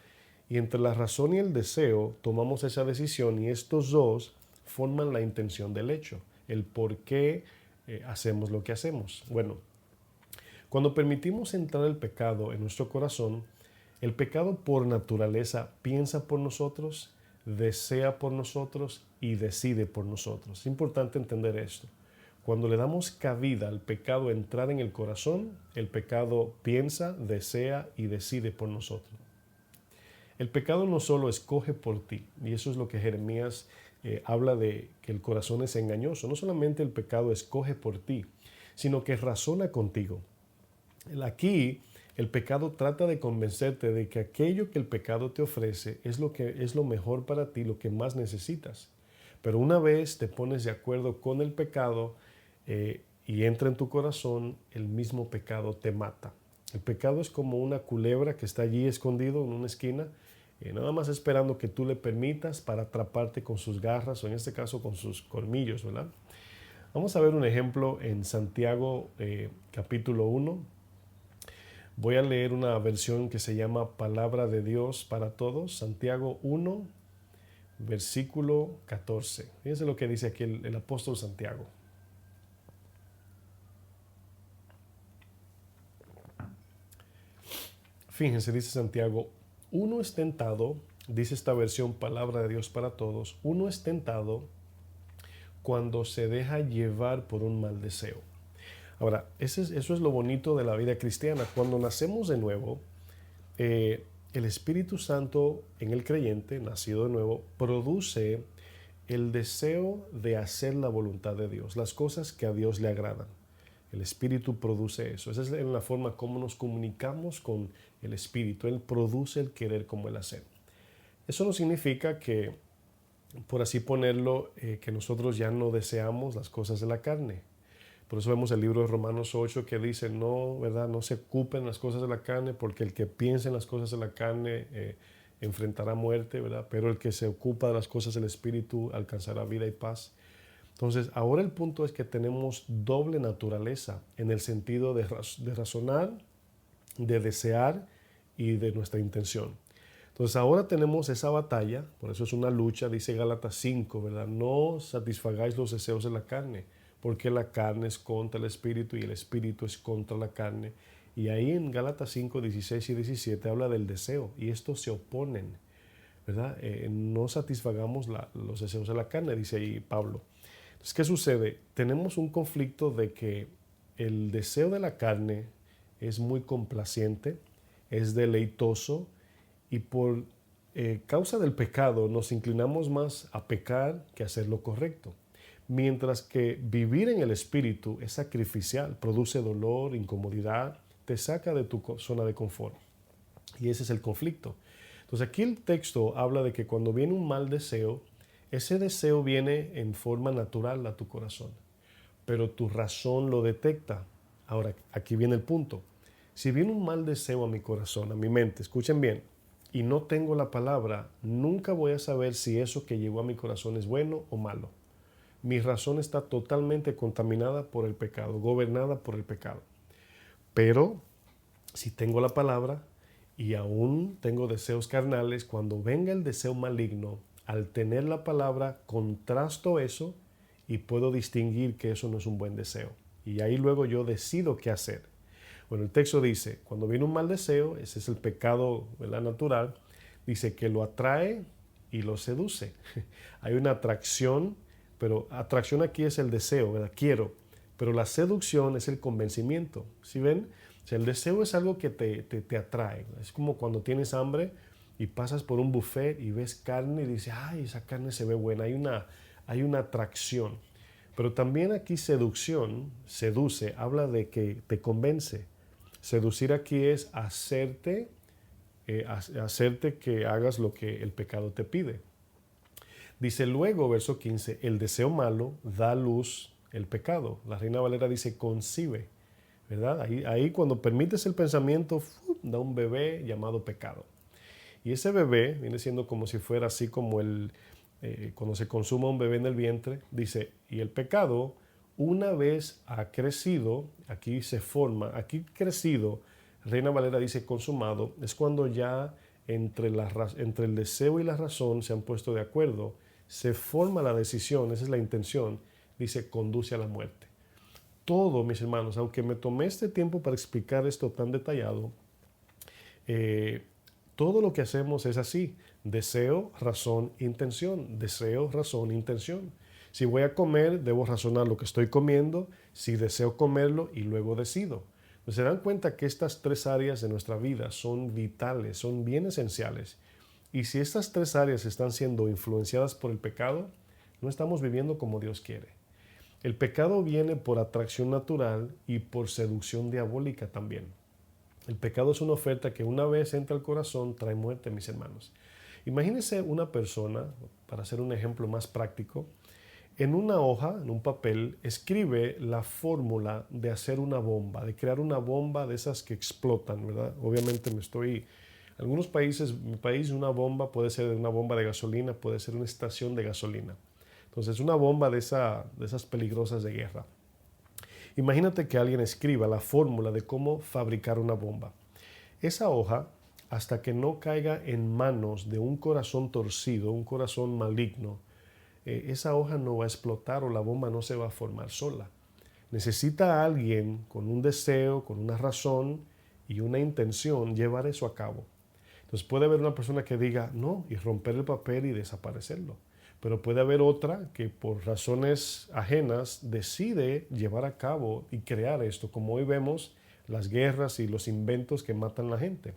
Y entre la razón y el deseo tomamos esa decisión y estos dos forman la intención del hecho, el por qué hacemos lo que hacemos. Bueno, cuando permitimos entrar el pecado en nuestro corazón, el pecado por naturaleza piensa por nosotros, desea por nosotros y decide por nosotros. Es importante entender esto. Cuando le damos cabida al pecado entrar en el corazón, el pecado piensa, desea y decide por nosotros. El pecado no solo escoge por ti, y eso es lo que Jeremías habla de que el corazón es engañoso. No solamente el pecado escoge por ti, sino que razona contigo. Aquí el pecado trata de convencerte de que aquello que el pecado te ofrece es lo mejor para ti, lo que más necesitas. Pero una vez te pones de acuerdo con el pecado y entra en tu corazón, el mismo pecado te mata. El pecado es como una culebra que está allí escondido en una esquina, nada más esperando que tú le permitas para atraparte con sus garras o en este caso con sus colmillos, ¿verdad? Vamos a ver un ejemplo en Santiago capítulo 1. Voy a leer una versión que se llama Palabra de Dios para Todos, Santiago 1, versículo 14. Fíjense lo que dice aquí el apóstol Santiago. Fíjense, dice Santiago, uno es tentado, dice esta versión Palabra de Dios para Todos, uno es tentado cuando se deja llevar por un mal deseo. Ahora, eso es lo bonito de la vida cristiana. Cuando nacemos de nuevo, el Espíritu Santo en el creyente, nacido de nuevo, produce el deseo de hacer la voluntad de Dios, las cosas que a Dios le agradan. El Espíritu produce eso. Esa es la forma como nos comunicamos con el Espíritu. Él produce el querer como el hacer. Eso no significa que, por así ponerlo, que nosotros ya no deseamos las cosas de la carne. Por eso vemos el libro de Romanos 8 que dice, no, ¿verdad? No se ocupen las cosas de la carne, porque el que piensa en las cosas de la carne enfrentará muerte, ¿verdad? Pero el que se ocupa de las cosas del Espíritu alcanzará vida y paz. Entonces, ahora el punto es que tenemos doble naturaleza en el sentido de razonar, de desear y de nuestra intención. Entonces, ahora tenemos esa batalla, por eso es una lucha, dice Gálatas 5, ¿verdad? No satisfagáis los deseos de la carne, porque la carne es contra el Espíritu y el Espíritu es contra la carne. Y ahí en Gálatas 5, 16 y 17 habla del deseo, y estos se oponen, ¿verdad? No satisfagamos los deseos de la carne, dice ahí Pablo. Entonces, ¿qué sucede? Tenemos un conflicto de que el deseo de la carne es muy complaciente, es deleitoso y por causa del pecado nos inclinamos más a pecar que a hacer lo correcto. Mientras que vivir en el Espíritu es sacrificial, produce dolor, incomodidad, te saca de tu zona de confort. Y ese es el conflicto. Entonces aquí el texto habla de que cuando viene un mal deseo, ese deseo viene en forma natural a tu corazón, pero tu razón lo detecta. Ahora, aquí viene el punto. Si viene un mal deseo a mi corazón, a mi mente, escuchen bien, y no tengo la palabra, nunca voy a saber si eso que llegó a mi corazón es bueno o malo. Mi razón está totalmente contaminada por el pecado, gobernada por el pecado. Pero si tengo la palabra y aún tengo deseos carnales, cuando venga el deseo maligno, al tener la palabra, contrasto eso y puedo distinguir que eso no es un buen deseo. Y ahí luego yo decido qué hacer. Bueno, el texto dice, cuando viene un mal deseo, ese es el pecado, ¿verdad? Natural, dice que lo atrae y lo seduce. Hay una atracción, pero atracción aquí es el deseo, ¿verdad? Quiero. Pero la seducción es el convencimiento. ¿Sí ven? O sea, el deseo es algo que te atrae. Es como cuando tienes hambre y pasas por un buffet y ves carne y dices, ay, esa carne se ve buena. Hay una atracción. Pero también aquí seducción, seduce, habla de que te convence. Seducir aquí es hacerte que hagas lo que el pecado te pide. Dice luego, verso 15, el deseo malo da luz el pecado. La Reina Valera dice concibe, ¿verdad? Ahí cuando permites el pensamiento, da un bebé llamado pecado. Y ese bebé viene siendo como si fuera así como cuando se consuma un bebé en el vientre, dice, y el pecado una vez ha crecido, aquí se forma, aquí crecido, Reina Valera dice consumado, es cuando ya entre el deseo y la razón se han puesto de acuerdo, se forma la decisión, esa es la intención, dice conduce a la muerte. Todo, mis hermanos, aunque me tomé este tiempo para explicar esto tan detallado, todo lo que hacemos es así, deseo, razón, intención, deseo, razón, intención. Si voy a comer, debo razonar lo que estoy comiendo, si deseo comerlo y luego decido. Se dan cuenta que estas tres áreas de nuestra vida son vitales, son bien esenciales. Y si estas tres áreas están siendo influenciadas por el pecado, no estamos viviendo como Dios quiere. El pecado viene por atracción natural y por seducción diabólica también. El pecado es una oferta que una vez entra al corazón trae muerte, mis hermanos. Imagínense una persona, para hacer un ejemplo más práctico, en una hoja, en un papel, escribe la fórmula de hacer una bomba, de crear una bomba de esas que explotan, ¿verdad? Obviamente en algunos países, mi país, una bomba puede ser una bomba de gasolina, puede ser una estación de gasolina. Entonces, una bomba de esas peligrosas de guerra. Imagínate que alguien escriba la fórmula de cómo fabricar una bomba. Esa hoja, hasta que no caiga en manos de un corazón torcido, un corazón maligno, esa hoja no va a explotar o la bomba no se va a formar sola. Necesita a alguien con un deseo, con una razón y una intención llevar eso a cabo. Entonces puede haber una persona que diga no y romper el papel y desaparecerlo. Pero puede haber otra que por razones ajenas decide llevar a cabo y crear esto, como hoy vemos las guerras y los inventos que matan a la gente.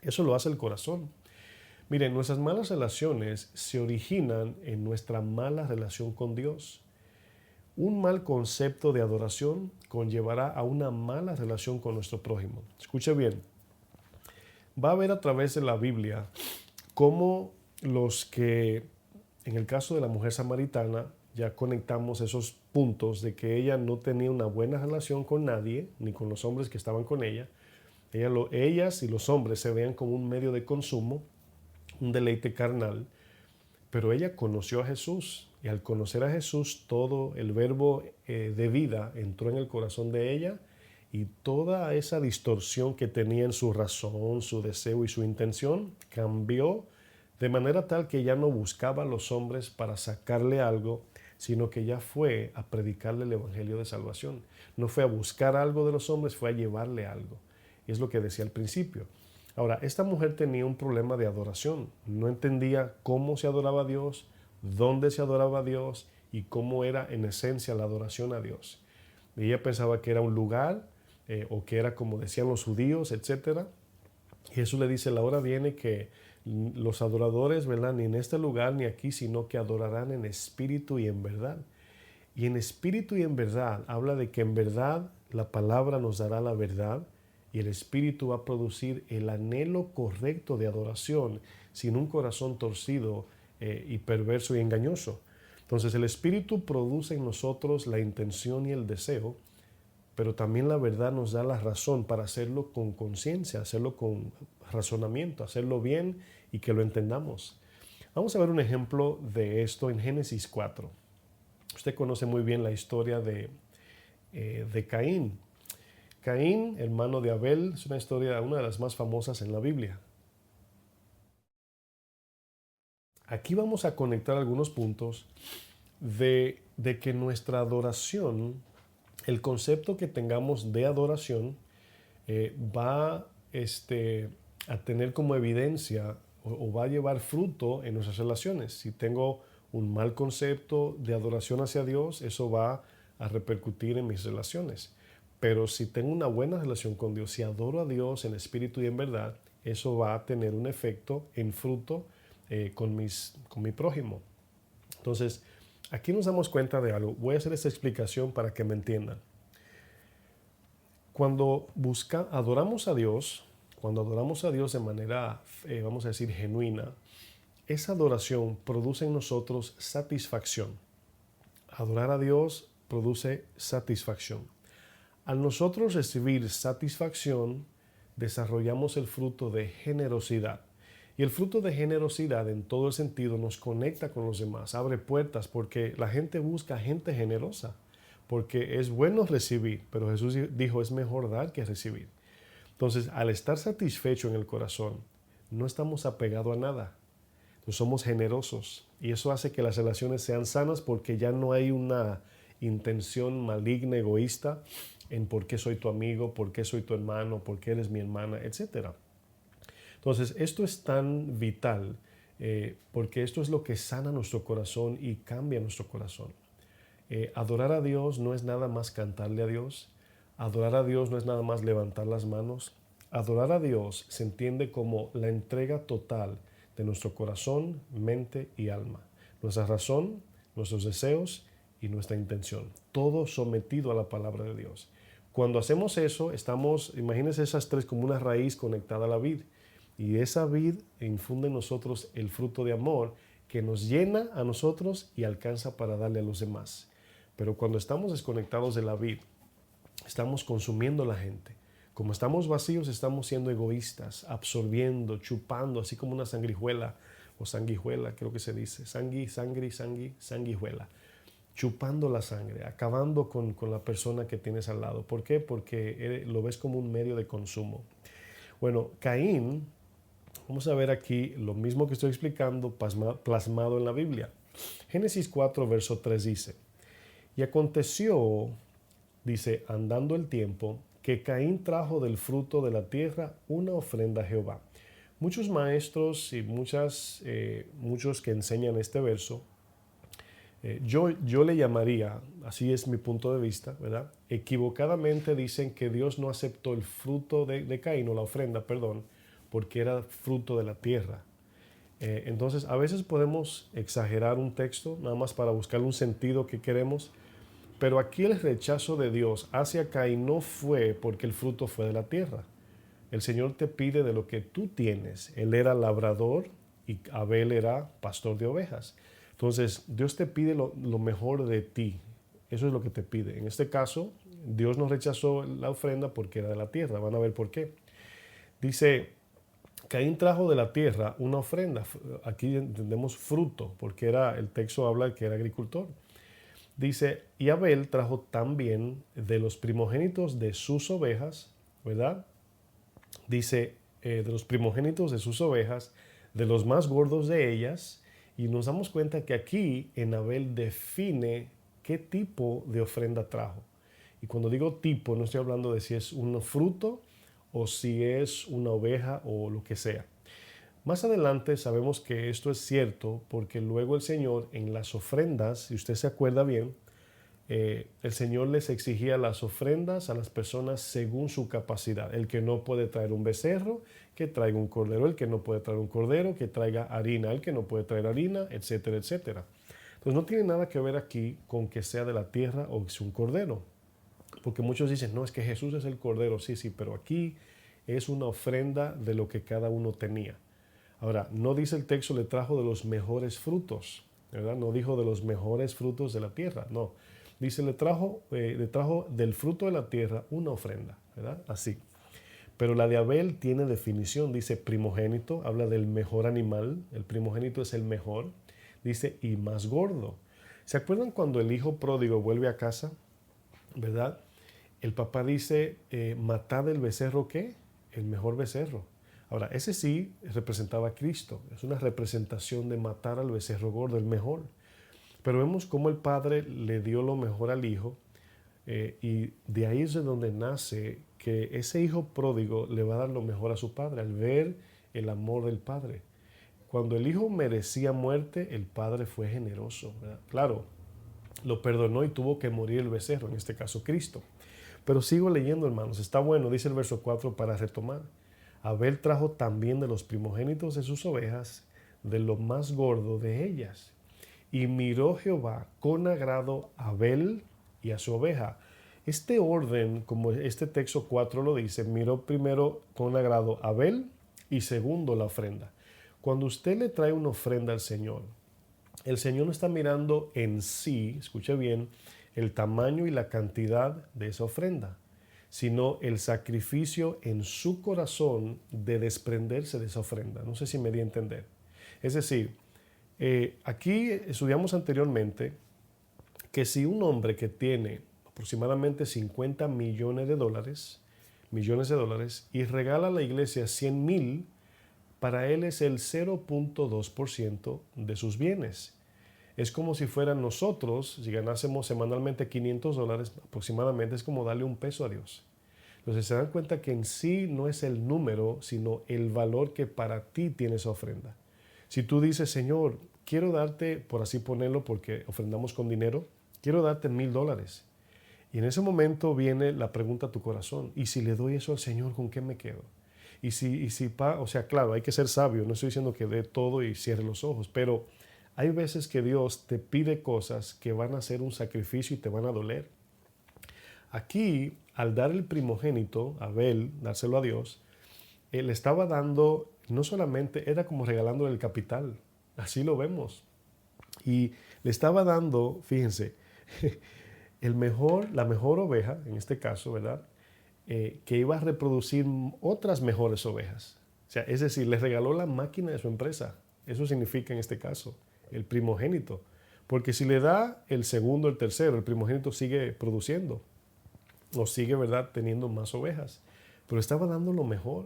Eso lo hace el corazón. Miren, nuestras malas relaciones se originan en nuestra mala relación con Dios. Un mal concepto de adoración conllevará a una mala relación con nuestro prójimo. Escuche bien, va a ver a través de la Biblia cómo los que, en el caso de la mujer samaritana, ya conectamos esos puntos de que ella no tenía una buena relación con nadie, ni con los hombres que estaban con ella. Ellas y los hombres se veían como un medio de consumo, un deleite carnal, pero ella conoció a Jesús y al conocer a Jesús todo el verbo de vida entró en el corazón de ella y toda esa distorsión que tenía en su razón, su deseo y su intención cambió de manera tal que ya no buscaba a los hombres para sacarle algo, sino que ya fue a predicarle el evangelio de salvación. No fue a buscar algo de los hombres, fue a llevarle algo. Y es lo que decía al principio. Ahora, esta mujer tenía un problema de adoración. No entendía cómo se adoraba a Dios, dónde se adoraba a Dios y cómo era en esencia la adoración a Dios. Ella pensaba que era un lugar o que era como decían los judíos, etc. Y Jesús le dice, la hora viene que los adoradores, ¿verdad? Ni en este lugar ni aquí, sino que adorarán en espíritu y en verdad. Y en espíritu y en verdad habla de que en verdad la palabra nos dará la verdad y el espíritu va a producir el anhelo correcto de adoración sin un corazón torcido y perverso y engañoso. Entonces el espíritu produce en nosotros la intención y el deseo, pero también la verdad nos da la razón para hacerlo con conciencia, hacerlo con razonamiento, hacerlo bien y que lo entendamos. Vamos a ver un ejemplo de esto en Génesis 4. Usted conoce muy bien la historia de Caín. Caín, hermano de Abel, es una historia, una de las más famosas en la Biblia. Aquí vamos a conectar algunos puntos de que nuestra adoración, el concepto que tengamos de adoración, va a tener como evidencia o va a llevar fruto en nuestras relaciones. Si tengo un mal concepto de adoración hacia Dios, eso va a repercutir en mis relaciones. Pero si tengo una buena relación con Dios, si adoro a Dios en espíritu y en verdad, eso va a tener un efecto en fruto con mi prójimo. Entonces, aquí nos damos cuenta de algo. Voy a hacer esta explicación para que me entiendan. Cuando adoramos a Dios de manera, vamos a decir, genuina, esa adoración produce en nosotros satisfacción. Adorar a Dios produce satisfacción. Al nosotros recibir satisfacción, desarrollamos el fruto de generosidad. Y el fruto de generosidad en todo el sentido nos conecta con los demás, abre puertas porque la gente busca gente generosa. Porque es bueno recibir, pero Jesús dijo es mejor dar que recibir. Entonces, al estar satisfecho en el corazón, no estamos apegados a nada. No somos generosos y eso hace que las relaciones sean sanas porque ya no hay una intención maligna, egoísta en por qué soy tu amigo, por qué soy tu hermano, por qué eres mi hermana, etc. Entonces, esto es tan vital porque esto es lo que sana nuestro corazón y cambia nuestro corazón. Adorar a Dios no es nada más cantarle a Dios. Adorar a Dios no es nada más levantar las manos. Adorar a Dios se entiende como la entrega total de nuestro corazón, mente y alma. Nuestra razón, nuestros deseos y nuestra intención. Todo sometido a la palabra de Dios. Cuando hacemos eso, imagínense esas tres como una raíz conectada a la vid. Y esa vid infunde en nosotros el fruto de amor que nos llena a nosotros y alcanza para darle a los demás. Pero cuando estamos desconectados de la vid, estamos consumiendo a la gente. Como estamos vacíos, estamos siendo egoístas, absorbiendo, chupando, así como una sanguijuela, o sanguijuela, creo que se dice, sanguijuela, chupando la sangre, acabando con la persona que tienes al lado. ¿Por qué? Porque lo ves como un medio de consumo. Bueno, Caín, vamos a ver aquí lo mismo que estoy explicando plasmado en la Biblia. Génesis 4, verso 3 dice, y aconteció, dice, andando el tiempo, que Caín trajo del fruto de la tierra una ofrenda a Jehová. Muchos maestros y muchos que enseñan este verso, yo le llamaría, así es mi punto de vista, ¿verdad? Equivocadamente dicen que Dios no aceptó el fruto de Caín, o la ofrenda, perdón, porque era fruto de la tierra. Entonces, a veces podemos exagerar un texto, nada más para buscar un sentido que queremos, pero aquí el rechazo de Dios hacia Caín no fue porque el fruto fue de la tierra. El Señor te pide de lo que tú tienes. Él era labrador y Abel era pastor de ovejas. Entonces, Dios te pide lo mejor de ti. Eso es lo que te pide. En este caso, Dios no rechazó la ofrenda porque era de la tierra. Van a ver por qué. Dice, Caín trajo de la tierra una ofrenda. Aquí entendemos fruto, porque el texto habla que era agricultor. Dice, y Abel trajo también de los primogénitos de sus ovejas, ¿verdad? Dice, de los primogénitos de sus ovejas, de los más gordos de ellas, y nos damos cuenta que aquí en Abel define qué tipo de ofrenda trajo. Y cuando digo tipo, no estoy hablando de si es un fruto o si es una oveja o lo que sea. Más adelante sabemos que esto es cierto porque luego el Señor en las ofrendas, si usted se acuerda bien, el Señor les exigía las ofrendas a las personas según su capacidad. El que no puede traer un becerro, que traiga un cordero. El que no puede traer un cordero, que traiga harina. El que no puede traer harina, etcétera, etcétera. Entonces no tiene nada que ver aquí con que sea de la tierra o que sea un cordero. Porque muchos dicen, no, es que Jesús es el cordero. Sí, pero aquí es una ofrenda de lo que cada uno tenía. Ahora, no dice el texto, le trajo de los mejores frutos, ¿verdad? No dijo de los mejores frutos de la tierra, no. Dice, le trajo del fruto de la tierra una ofrenda, ¿verdad? Así. Pero la de Abel tiene definición, dice primogénito, habla del mejor animal, el primogénito es el mejor, dice, y más gordo. ¿Se acuerdan cuando el hijo pródigo vuelve a casa, verdad? El papá dice, matad el becerro, ¿qué? El mejor becerro. Ahora, ese sí representaba a Cristo. Es una representación de matar al becerro gordo, el mejor. Pero vemos cómo el padre le dio lo mejor al hijo y de ahí es de donde nace que ese hijo pródigo le va a dar lo mejor a su padre al ver el amor del padre. Cuando el hijo merecía muerte, el padre fue generoso, ¿verdad? Claro, lo perdonó y tuvo que morir el becerro, en este caso Cristo. Pero sigo leyendo, hermanos. Está bueno, dice el verso 4 para retomar. Abel trajo también de los primogénitos de sus ovejas, de lo más gordo de ellas. Y miró Jehová con agrado a Abel y a su oveja. Este orden, como este texto 4 lo dice, miró primero con agrado a Abel y segundo la ofrenda. Cuando usted le trae una ofrenda al Señor, el Señor no está mirando en sí, escuche bien, el tamaño y la cantidad de esa ofrenda, sino el sacrificio en su corazón de desprenderse de esa ofrenda. No sé si me di a entender. Es decir, aquí estudiamos anteriormente que si un hombre que tiene aproximadamente 50 millones de dólares y regala a la iglesia 100,000, para él es el 0.2% de sus bienes. Es como si fueran nosotros, si ganásemos semanalmente $500, aproximadamente es como darle $1 a Dios. Entonces se dan cuenta que en sí no es el número, sino el valor que para ti tiene esa ofrenda. Si tú dices, Señor, quiero darte, por así ponerlo, porque ofrendamos con dinero, quiero darte $1,000. Y en ese momento viene la pregunta a tu corazón, ¿y si le doy eso al Señor, con qué me quedo? O sea, claro, hay que ser sabio, no estoy diciendo que dé todo y cierre los ojos, pero hay veces que Dios te pide cosas que van a ser un sacrificio y te van a doler. Aquí, al dar el primogénito, Abel, dárselo a Dios, él estaba dando, no solamente, era como regalándole el capital, así lo vemos. Y le estaba dando, fíjense, la mejor oveja, en este caso, ¿verdad? Que iba a reproducir otras mejores ovejas. O sea, es decir, le regaló la máquina de su empresa. Eso significa en este caso el primogénito. Porque si le da el segundo, el tercero, el primogénito sigue produciendo o sigue, ¿verdad?, teniendo más ovejas. Pero estaba dando lo mejor.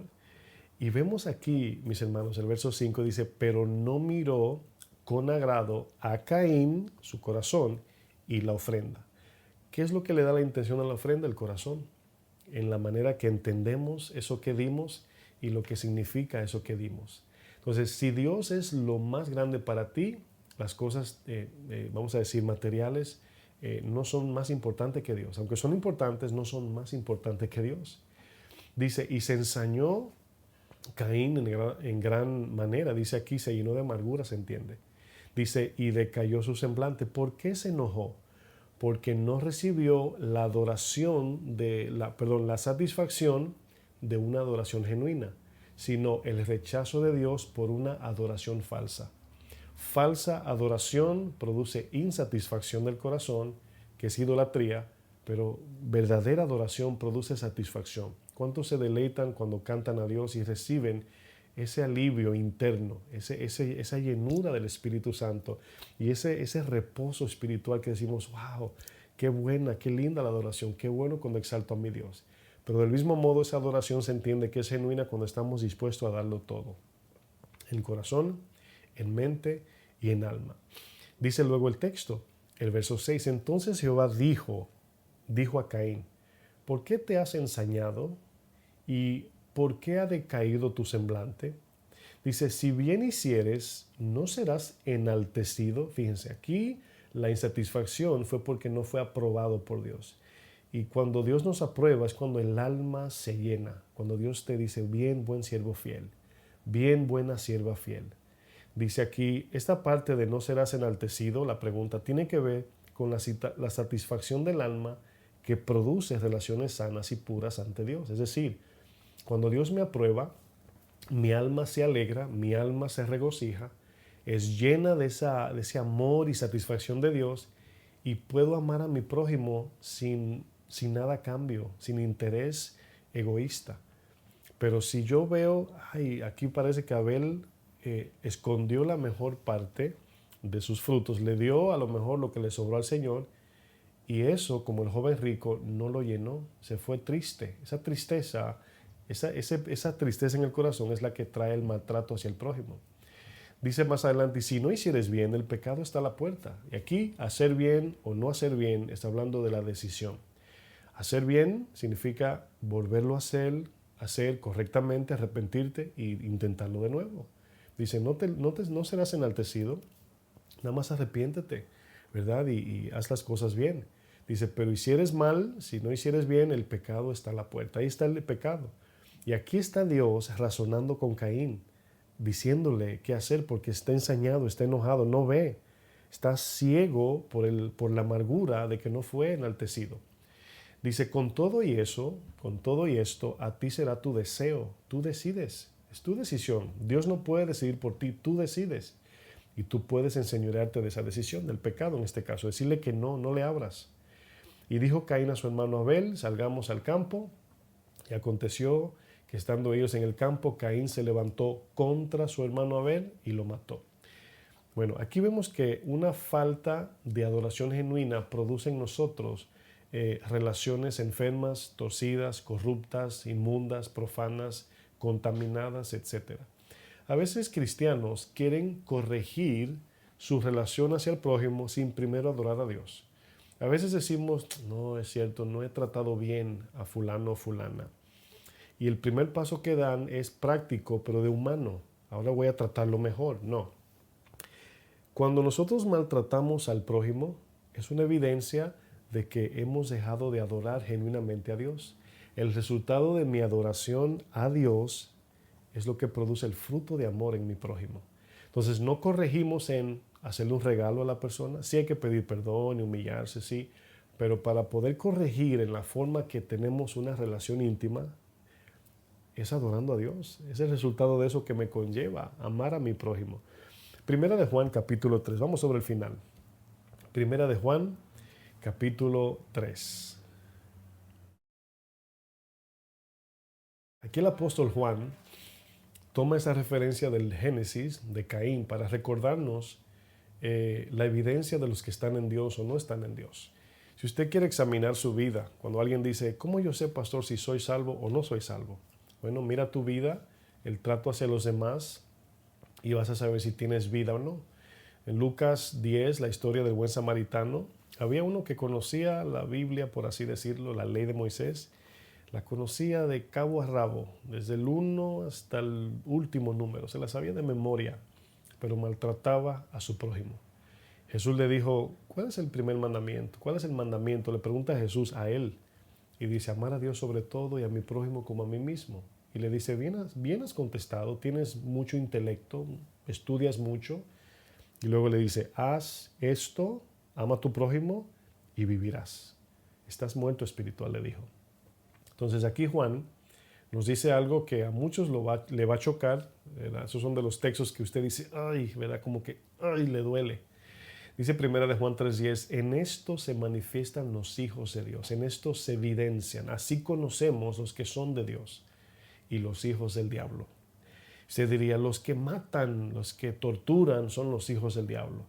Y vemos aquí, mis hermanos, el verso 5 dice, pero no miró con agrado a Caín, su corazón, y la ofrenda. ¿Qué es lo que le da la intención a la ofrenda? El corazón. En la manera que entendemos eso que dimos y lo que significa eso que dimos. Entonces, si Dios es lo más grande para ti, las cosas, vamos a decir, materiales, no son más importantes que Dios. Aunque son importantes, no son más importantes que Dios. Dice, y se ensañó Caín en gran manera. Dice aquí, se llenó de amargura, se entiende. Dice, y decayó su semblante. ¿Por qué se enojó? Porque no recibió la adoración la satisfacción de una adoración genuina, sino el rechazo de Dios por una adoración falsa. Falsa adoración produce insatisfacción del corazón, que es idolatría, pero verdadera adoración produce satisfacción. ¿Cuántos se deleitan cuando cantan a Dios y reciben ese alivio interno, esa llenura del Espíritu Santo y ese reposo espiritual que decimos, wow, qué buena, qué linda la adoración, qué bueno cuando exalto a mi Dios? Pero del mismo modo esa adoración se entiende que es genuina cuando estamos dispuestos a darlo todo, en corazón, en mente y en alma. Dice luego el texto, el verso 6, entonces Jehová dijo a Caín, ¿por qué te has ensañado y por qué ha decaído tu semblante? Dice, si bien hicieres, no serás enaltecido. Fíjense, aquí la insatisfacción fue porque no fue aprobado por Dios. Y cuando Dios nos aprueba es cuando el alma se llena, cuando Dios te dice, bien, buen siervo fiel, bien, buena sierva fiel. Dice aquí, esta parte de no serás enaltecido, la pregunta tiene que ver con la satisfacción del alma que produce relaciones sanas y puras ante Dios. Es decir, cuando Dios me aprueba, mi alma se alegra, mi alma se regocija, es llena de ese amor y satisfacción de Dios y puedo amar a mi prójimo sin nada a cambio, sin interés egoísta. Pero si yo veo, aquí parece que Abel escondió la mejor parte de sus frutos, le dio a lo mejor lo que le sobró al Señor y eso, como el joven rico, no lo llenó, se fue triste. Esa tristeza, esa tristeza en el corazón es la que trae el maltrato hacia el prójimo. Dice más adelante, y si no hicieres bien, el pecado está a la puerta. Y aquí, hacer bien o no hacer bien, está hablando de la decisión. Hacer bien significa volverlo a hacer correctamente, arrepentirte e intentarlo de nuevo. Dice, no serás enaltecido, nada más arrepiéntete, ¿verdad? Y haz las cosas bien. Dice, pero hicieres mal, si no hicieres bien, el pecado está a la puerta. Ahí está el pecado. Y aquí está Dios razonando con Caín, diciéndole qué hacer porque está ensañado, está enojado, no ve. Está ciego por la amargura de que no fue enaltecido. Dice, con todo y esto, a ti será tu deseo. Tú decides. Es tu decisión. Dios no puede decidir por ti, tú decides. Y tú puedes enseñorearte de esa decisión, del pecado en este caso. Decirle que no le abras. Y dijo Caín a su hermano Abel, salgamos al campo. Y aconteció que estando ellos en el campo, Caín se levantó contra su hermano Abel y lo mató. Bueno, aquí vemos que una falta de adoración genuina produce en nosotros relaciones enfermas, torcidas, corruptas, inmundas, profanas, contaminadas, etc. A veces cristianos quieren corregir su relación hacia el prójimo sin primero adorar a Dios. A veces decimos, no, es cierto, no he tratado bien a fulano o fulana. Y el primer paso que dan es práctico, pero de humano. Ahora voy a tratarlo mejor. No. Cuando nosotros maltratamos al prójimo, es una evidencia de que hemos dejado de adorar genuinamente a Dios. El resultado de mi adoración a Dios es lo que produce el fruto de amor en mi prójimo. Entonces no corregimos en hacerle un regalo a la persona. Sí hay que pedir perdón y humillarse, sí. Pero para poder corregir en la forma que tenemos una relación íntima, es adorando a Dios. Es el resultado de eso que me conlleva amar a mi prójimo. Primera de Juan, capítulo 3. Vamos sobre el final. Primera de Juan, capítulo 3. Aquí el apóstol Juan toma esa referencia del Génesis, de Caín, para recordarnos la evidencia de los que están en Dios o no están en Dios. Si usted quiere examinar su vida, cuando alguien dice, ¿cómo yo sé, pastor, si soy salvo o no soy salvo? Bueno, mira tu vida, el trato hacia los demás y vas a saber si tienes vida o no. En Lucas 10, la historia del buen samaritano, había uno que conocía la Biblia, por así decirlo, la ley de Moisés, la conocía de cabo a rabo, desde el 1 hasta el último número, se la sabía de memoria, pero maltrataba a su prójimo. Jesús le dijo, ¿cuál es el primer mandamiento? ¿Cuál es el mandamiento? Le pregunta a Jesús a él y dice, amar a Dios sobre todo y a mi prójimo como a mí mismo. Y le dice, bien has contestado, tienes mucho intelecto, estudias mucho. Y luego le dice, haz esto, ama a tu prójimo y vivirás. Estás muerto espiritual, le dijo. Entonces aquí Juan nos dice algo que a muchos le va a chocar, ¿verdad? Esos son de los textos que usted dice, ay, ¿verdad? Como que, ay, le duele. Dice primera de Juan 3:10, en esto se manifiestan los hijos de Dios, en esto se evidencian, así conocemos los que son de Dios y los hijos del diablo. Usted diría, los que matan, los que torturan son los hijos del diablo.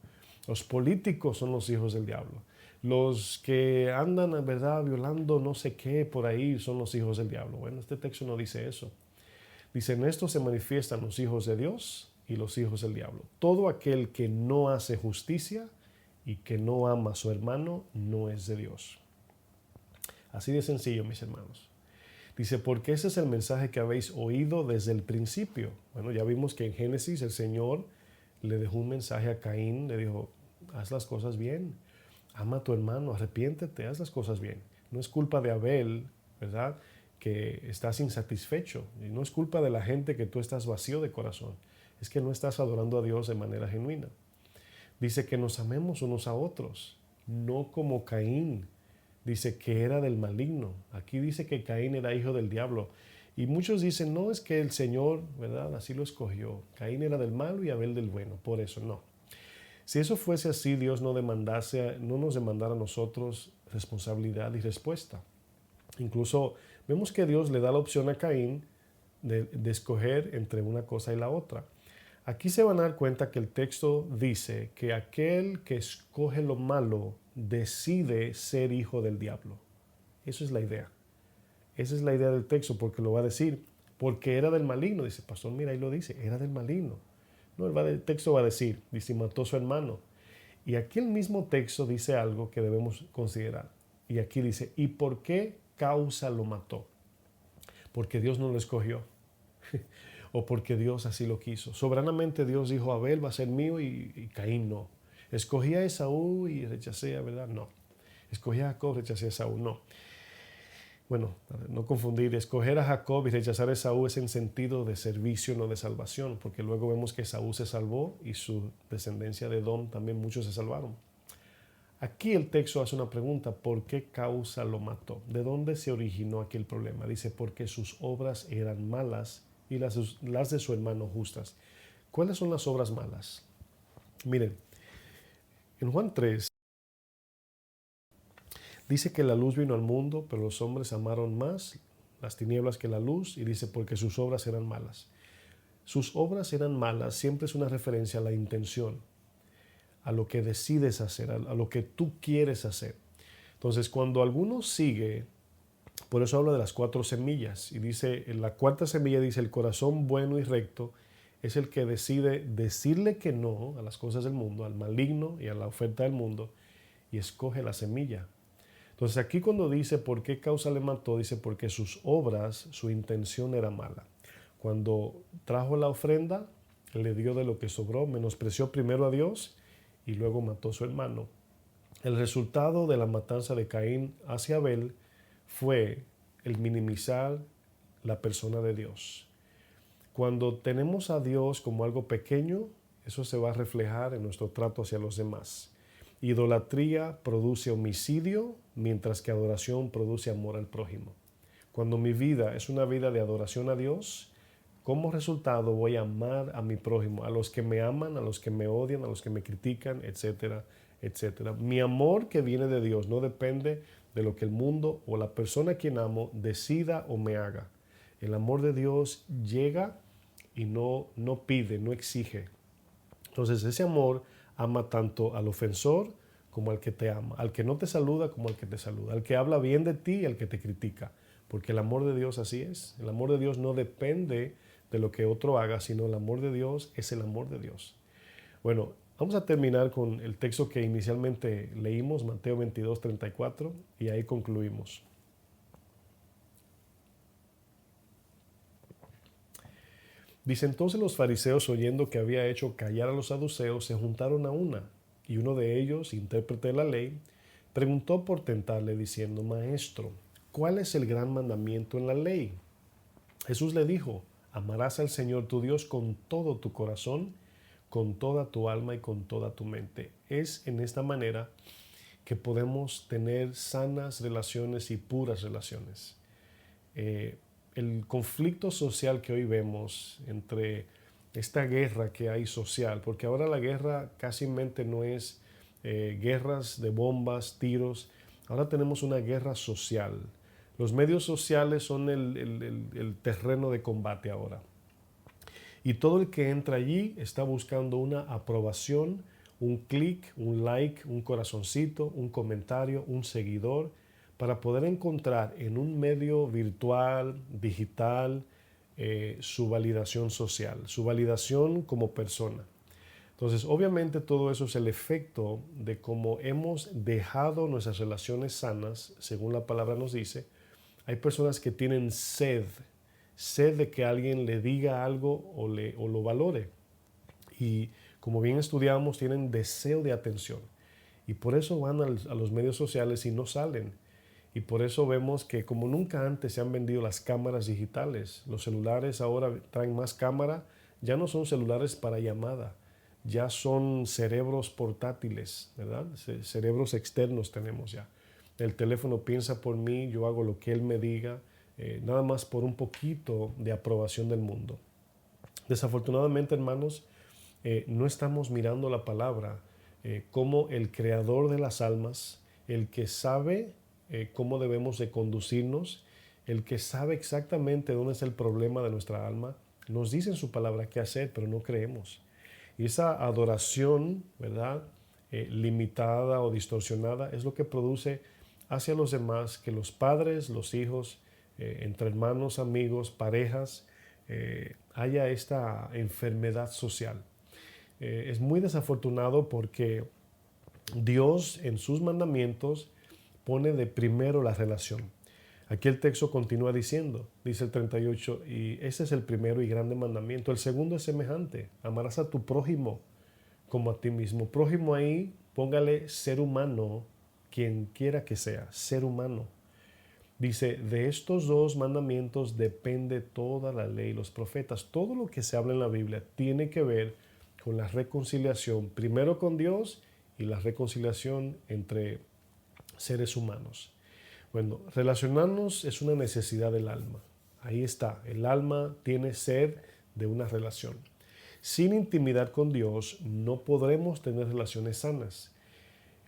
Los políticos son los hijos del diablo. Los que andan, en verdad, violando no sé qué por ahí son los hijos del diablo. Bueno, este texto no dice eso. Dice, en esto se manifiestan los hijos de Dios y los hijos del diablo. Todo aquel que no hace justicia y que no ama a su hermano no es de Dios. Así de sencillo, mis hermanos. Dice, porque ese es el mensaje que habéis oído desde el principio. Bueno, ya vimos que en Génesis el Señor le dejó un mensaje a Caín, le dijo, haz las cosas bien, ama a tu hermano, arrepiéntete, haz las cosas bien. No es culpa de Abel, ¿verdad?, que estás insatisfecho. Y no es culpa de la gente que tú estás vacío de corazón. Es que no estás adorando a Dios de manera genuina. Dice que nos amemos unos a otros, no como Caín. Dice que era del maligno. Aquí dice que Caín era hijo del diablo. Y muchos dicen, no, es que el Señor, ¿verdad?, así lo escogió. Caín era del malo y Abel del bueno. Por eso no. Si eso fuese así, Dios no nos demandara a nosotros responsabilidad y respuesta. Incluso vemos que Dios le da la opción a Caín de escoger entre una cosa y la otra. Aquí se van a dar cuenta que el texto dice que aquel que escoge lo malo decide ser hijo del diablo. Eso es la idea. Esa es la idea del texto, porque lo va a decir, porque era del maligno. Dice, pastor, mira, ahí lo dice, era del maligno. No, el texto va a decir, dice, mató a su hermano. Y aquí el mismo texto dice algo que debemos considerar. Y aquí dice, ¿y por qué causa lo mató? Porque Dios no lo escogió. O porque Dios así lo quiso. Soberanamente Dios dijo, Abel va a ser mío y Caín no. Escogí a Esaú y rechacé a, ¿verdad? No. Escogí a Jacob, rechacé a Esaú, no. Bueno, no confundir, escoger a Jacob y rechazar a Esaú es en sentido de servicio, no de salvación, porque luego vemos que Esaú se salvó y su descendencia de Edom también muchos se salvaron. Aquí el texto hace una pregunta, ¿por qué causa lo mató? ¿De dónde se originó aquí el problema? Dice, porque sus obras eran malas y las de su hermano justas. ¿Cuáles son las obras malas? Miren, en Juan 3 dice que la luz vino al mundo, pero los hombres amaron más las tinieblas que la luz, y dice porque sus obras eran malas. Sus obras eran malas siempre es una referencia a la intención, a lo que decides hacer, a lo que tú quieres hacer. Entonces, cuando alguno sigue, por eso habla de las 4 semillas, y dice, en la cuarta semilla dice, el corazón bueno y recto es el que decide decirle que no a las cosas del mundo, al maligno y a la oferta del mundo, y escoge la semilla. Entonces aquí cuando dice por qué causa le mató, dice porque sus obras, su intención era mala. Cuando trajo la ofrenda, le dio de lo que sobró, menospreció primero a Dios y luego mató a su hermano. El resultado de la matanza de Caín hacia Abel fue el minimizar la persona de Dios. Cuando tenemos a Dios como algo pequeño, eso se va a reflejar en nuestro trato hacia los demás. Idolatría produce homicidio, mientras que adoración produce amor al prójimo. Cuando mi vida es una vida de adoración a Dios, como resultado voy a amar a mi prójimo, a los que me aman, a los que me odian, a los que me critican, etcétera, etcétera. Mi amor que viene de Dios no depende de lo que el mundo o la persona a quien amo decida o me haga. El amor de Dios llega y no pide, no exige. Entonces ese amor ama tanto al ofensor como al que te ama, al que no te saluda como al que te saluda, al que habla bien de ti y al que te critica, porque el amor de Dios así es. El amor de Dios no depende de lo que otro haga, sino el amor de Dios es el amor de Dios. Bueno, vamos a terminar con el texto que inicialmente leímos, Mateo 22:34, y ahí concluimos. Dice: entonces los fariseos, oyendo que había hecho callar a los saduceos, se juntaron a una, y uno de ellos, intérprete de la ley, preguntó por tentarle diciendo: Maestro, ¿cuál es el gran mandamiento en la ley? Jesús le dijo: amarás al Señor tu Dios con todo tu corazón, con toda tu alma y con toda tu mente. Es en esta manera que podemos tener sanas relaciones y puras relaciones. El conflicto social que hoy vemos entre esta guerra que hay social, porque ahora la guerra casi no es guerras de bombas, tiros, ahora tenemos una guerra social. Los medios sociales son el terreno de combate ahora. Y todo el que entra allí está buscando una aprobación, un clic, un like, un corazoncito, un comentario, un seguidor, para poder encontrar en un medio virtual, digital, su validación social, su validación como persona. Entonces, obviamente todo eso es el efecto de cómo hemos dejado nuestras relaciones sanas, según la palabra nos dice. Hay personas que tienen sed de que alguien le diga algo o lo valore. Y como bien estudiamos, tienen deseo de atención. Y por eso van a los medios sociales y no salen. Y por eso vemos que como nunca antes se han vendido las cámaras digitales. Los celulares ahora traen más cámara. Ya no son celulares para llamada. Ya son cerebros portátiles, ¿verdad? Cerebros externos tenemos ya. El teléfono piensa por mí, yo hago lo que él me diga, nada más por un poquito de aprobación del mundo. Desafortunadamente, hermanos, no estamos mirando la palabra como el creador de las almas, el que sabe cómo debemos de conducirnos, el que sabe exactamente dónde es el problema de nuestra alma, nos dice en su palabra qué hacer, pero no creemos. Y esa adoración, ¿verdad?, limitada o distorsionada es lo que produce hacia los demás que los padres, los hijos, entre hermanos, amigos, parejas, haya esta enfermedad social. Es muy desafortunado porque Dios en sus mandamientos pone de primero la relación. Aquí el texto continúa diciendo, dice el 38, y ese es el primero y grande mandamiento. El segundo es semejante: amarás a tu prójimo como a ti mismo. Prójimo ahí, póngale ser humano, quien quiera que sea, ser humano. Dice: de estos dos mandamientos depende toda la ley y los profetas. Todo lo que se habla en la Biblia tiene que ver con la reconciliación, primero con Dios y la reconciliación entre seres humanos. Bueno, relacionarnos es una necesidad del alma. Ahí está, el alma tiene sed de una relación. Sin intimidad con Dios no podremos tener relaciones sanas.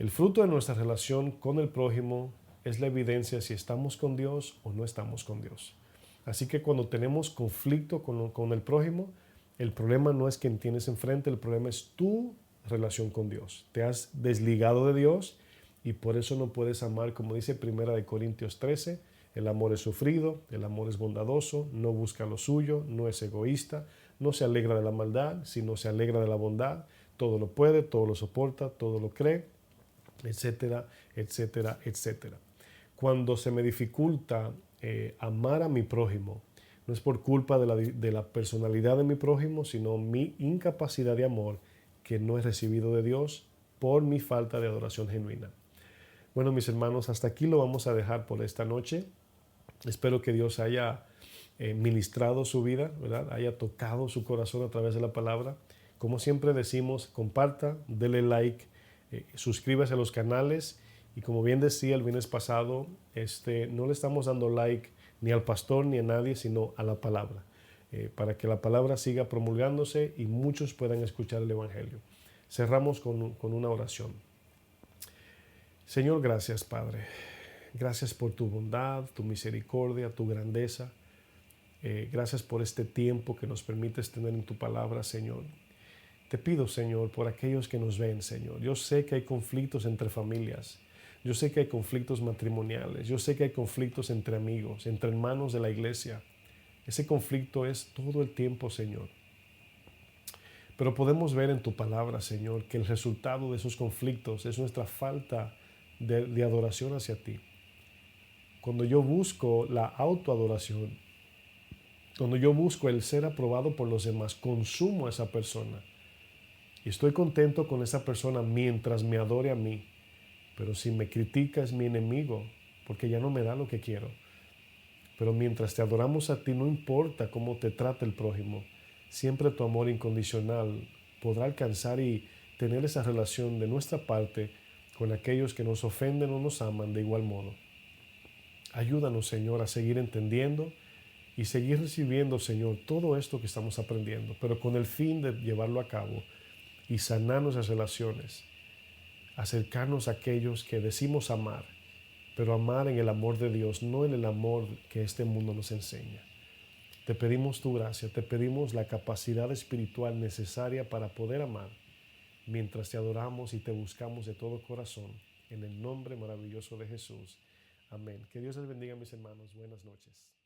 El fruto de nuestra relación con el prójimo es la evidencia si estamos con Dios o no estamos con Dios. Así que cuando tenemos conflicto con el prójimo, el problema no es quien tienes enfrente, el problema es tu relación con Dios. Te has desligado de Dios y por eso no puedes amar, como dice 1 Corintios 13, el amor es sufrido, el amor es bondadoso, no busca lo suyo, no es egoísta, no se alegra de la maldad, sino se alegra de la bondad, todo lo puede, todo lo soporta, todo lo cree, etcétera, etcétera, etcétera. Cuando se me dificulta amar a mi prójimo, no es por culpa de la personalidad de mi prójimo, sino mi incapacidad de amor que no he recibido de Dios por mi falta de adoración genuina. Bueno, mis hermanos, hasta aquí lo vamos a dejar por esta noche. Espero que Dios haya ministrado su vida, ¿verdad?, haya tocado su corazón a través de la palabra. Como siempre decimos, comparta, dele like, suscríbase a los canales y como bien decía el viernes pasado, no le estamos dando like ni al pastor ni a nadie, sino a la palabra, para que la palabra siga promulgándose y muchos puedan escuchar el Evangelio. Cerramos con una oración. Señor, gracias, Padre. Gracias por tu bondad, tu misericordia, tu grandeza. Gracias por este tiempo que nos permites tener en tu palabra, Señor. Te pido, Señor, por aquellos que nos ven, Señor. Yo sé que hay conflictos entre familias. Yo sé que hay conflictos matrimoniales. Yo sé que hay conflictos entre amigos, entre hermanos de la iglesia. Ese conflicto es todo el tiempo, Señor. Pero podemos ver en tu palabra, Señor, que el resultado de esos conflictos es nuestra falta de adoración hacia ti. Cuando yo busco la autoadoración, cuando yo busco el ser aprobado por los demás, consumo a esa persona. Y estoy contento con esa persona mientras me adore a mí. Pero si me critica es mi enemigo, porque ya no me da lo que quiero. Pero mientras te adoramos a ti, no importa cómo te trata el prójimo, siempre tu amor incondicional podrá alcanzar y tener esa relación de nuestra parte con aquellos que nos ofenden o nos aman de igual modo. Ayúdanos, Señor, a seguir entendiendo y seguir recibiendo, Señor, todo esto que estamos aprendiendo, pero con el fin de llevarlo a cabo y sanar nuestras relaciones, acercarnos a aquellos que decimos amar, pero amar en el amor de Dios, no en el amor que este mundo nos enseña. Te pedimos tu gracia, te pedimos la capacidad espiritual necesaria para poder amar, mientras te adoramos y te buscamos de todo corazón, en el nombre maravilloso de Jesús. Amén. Que Dios les bendiga, mis hermanos. Buenas noches.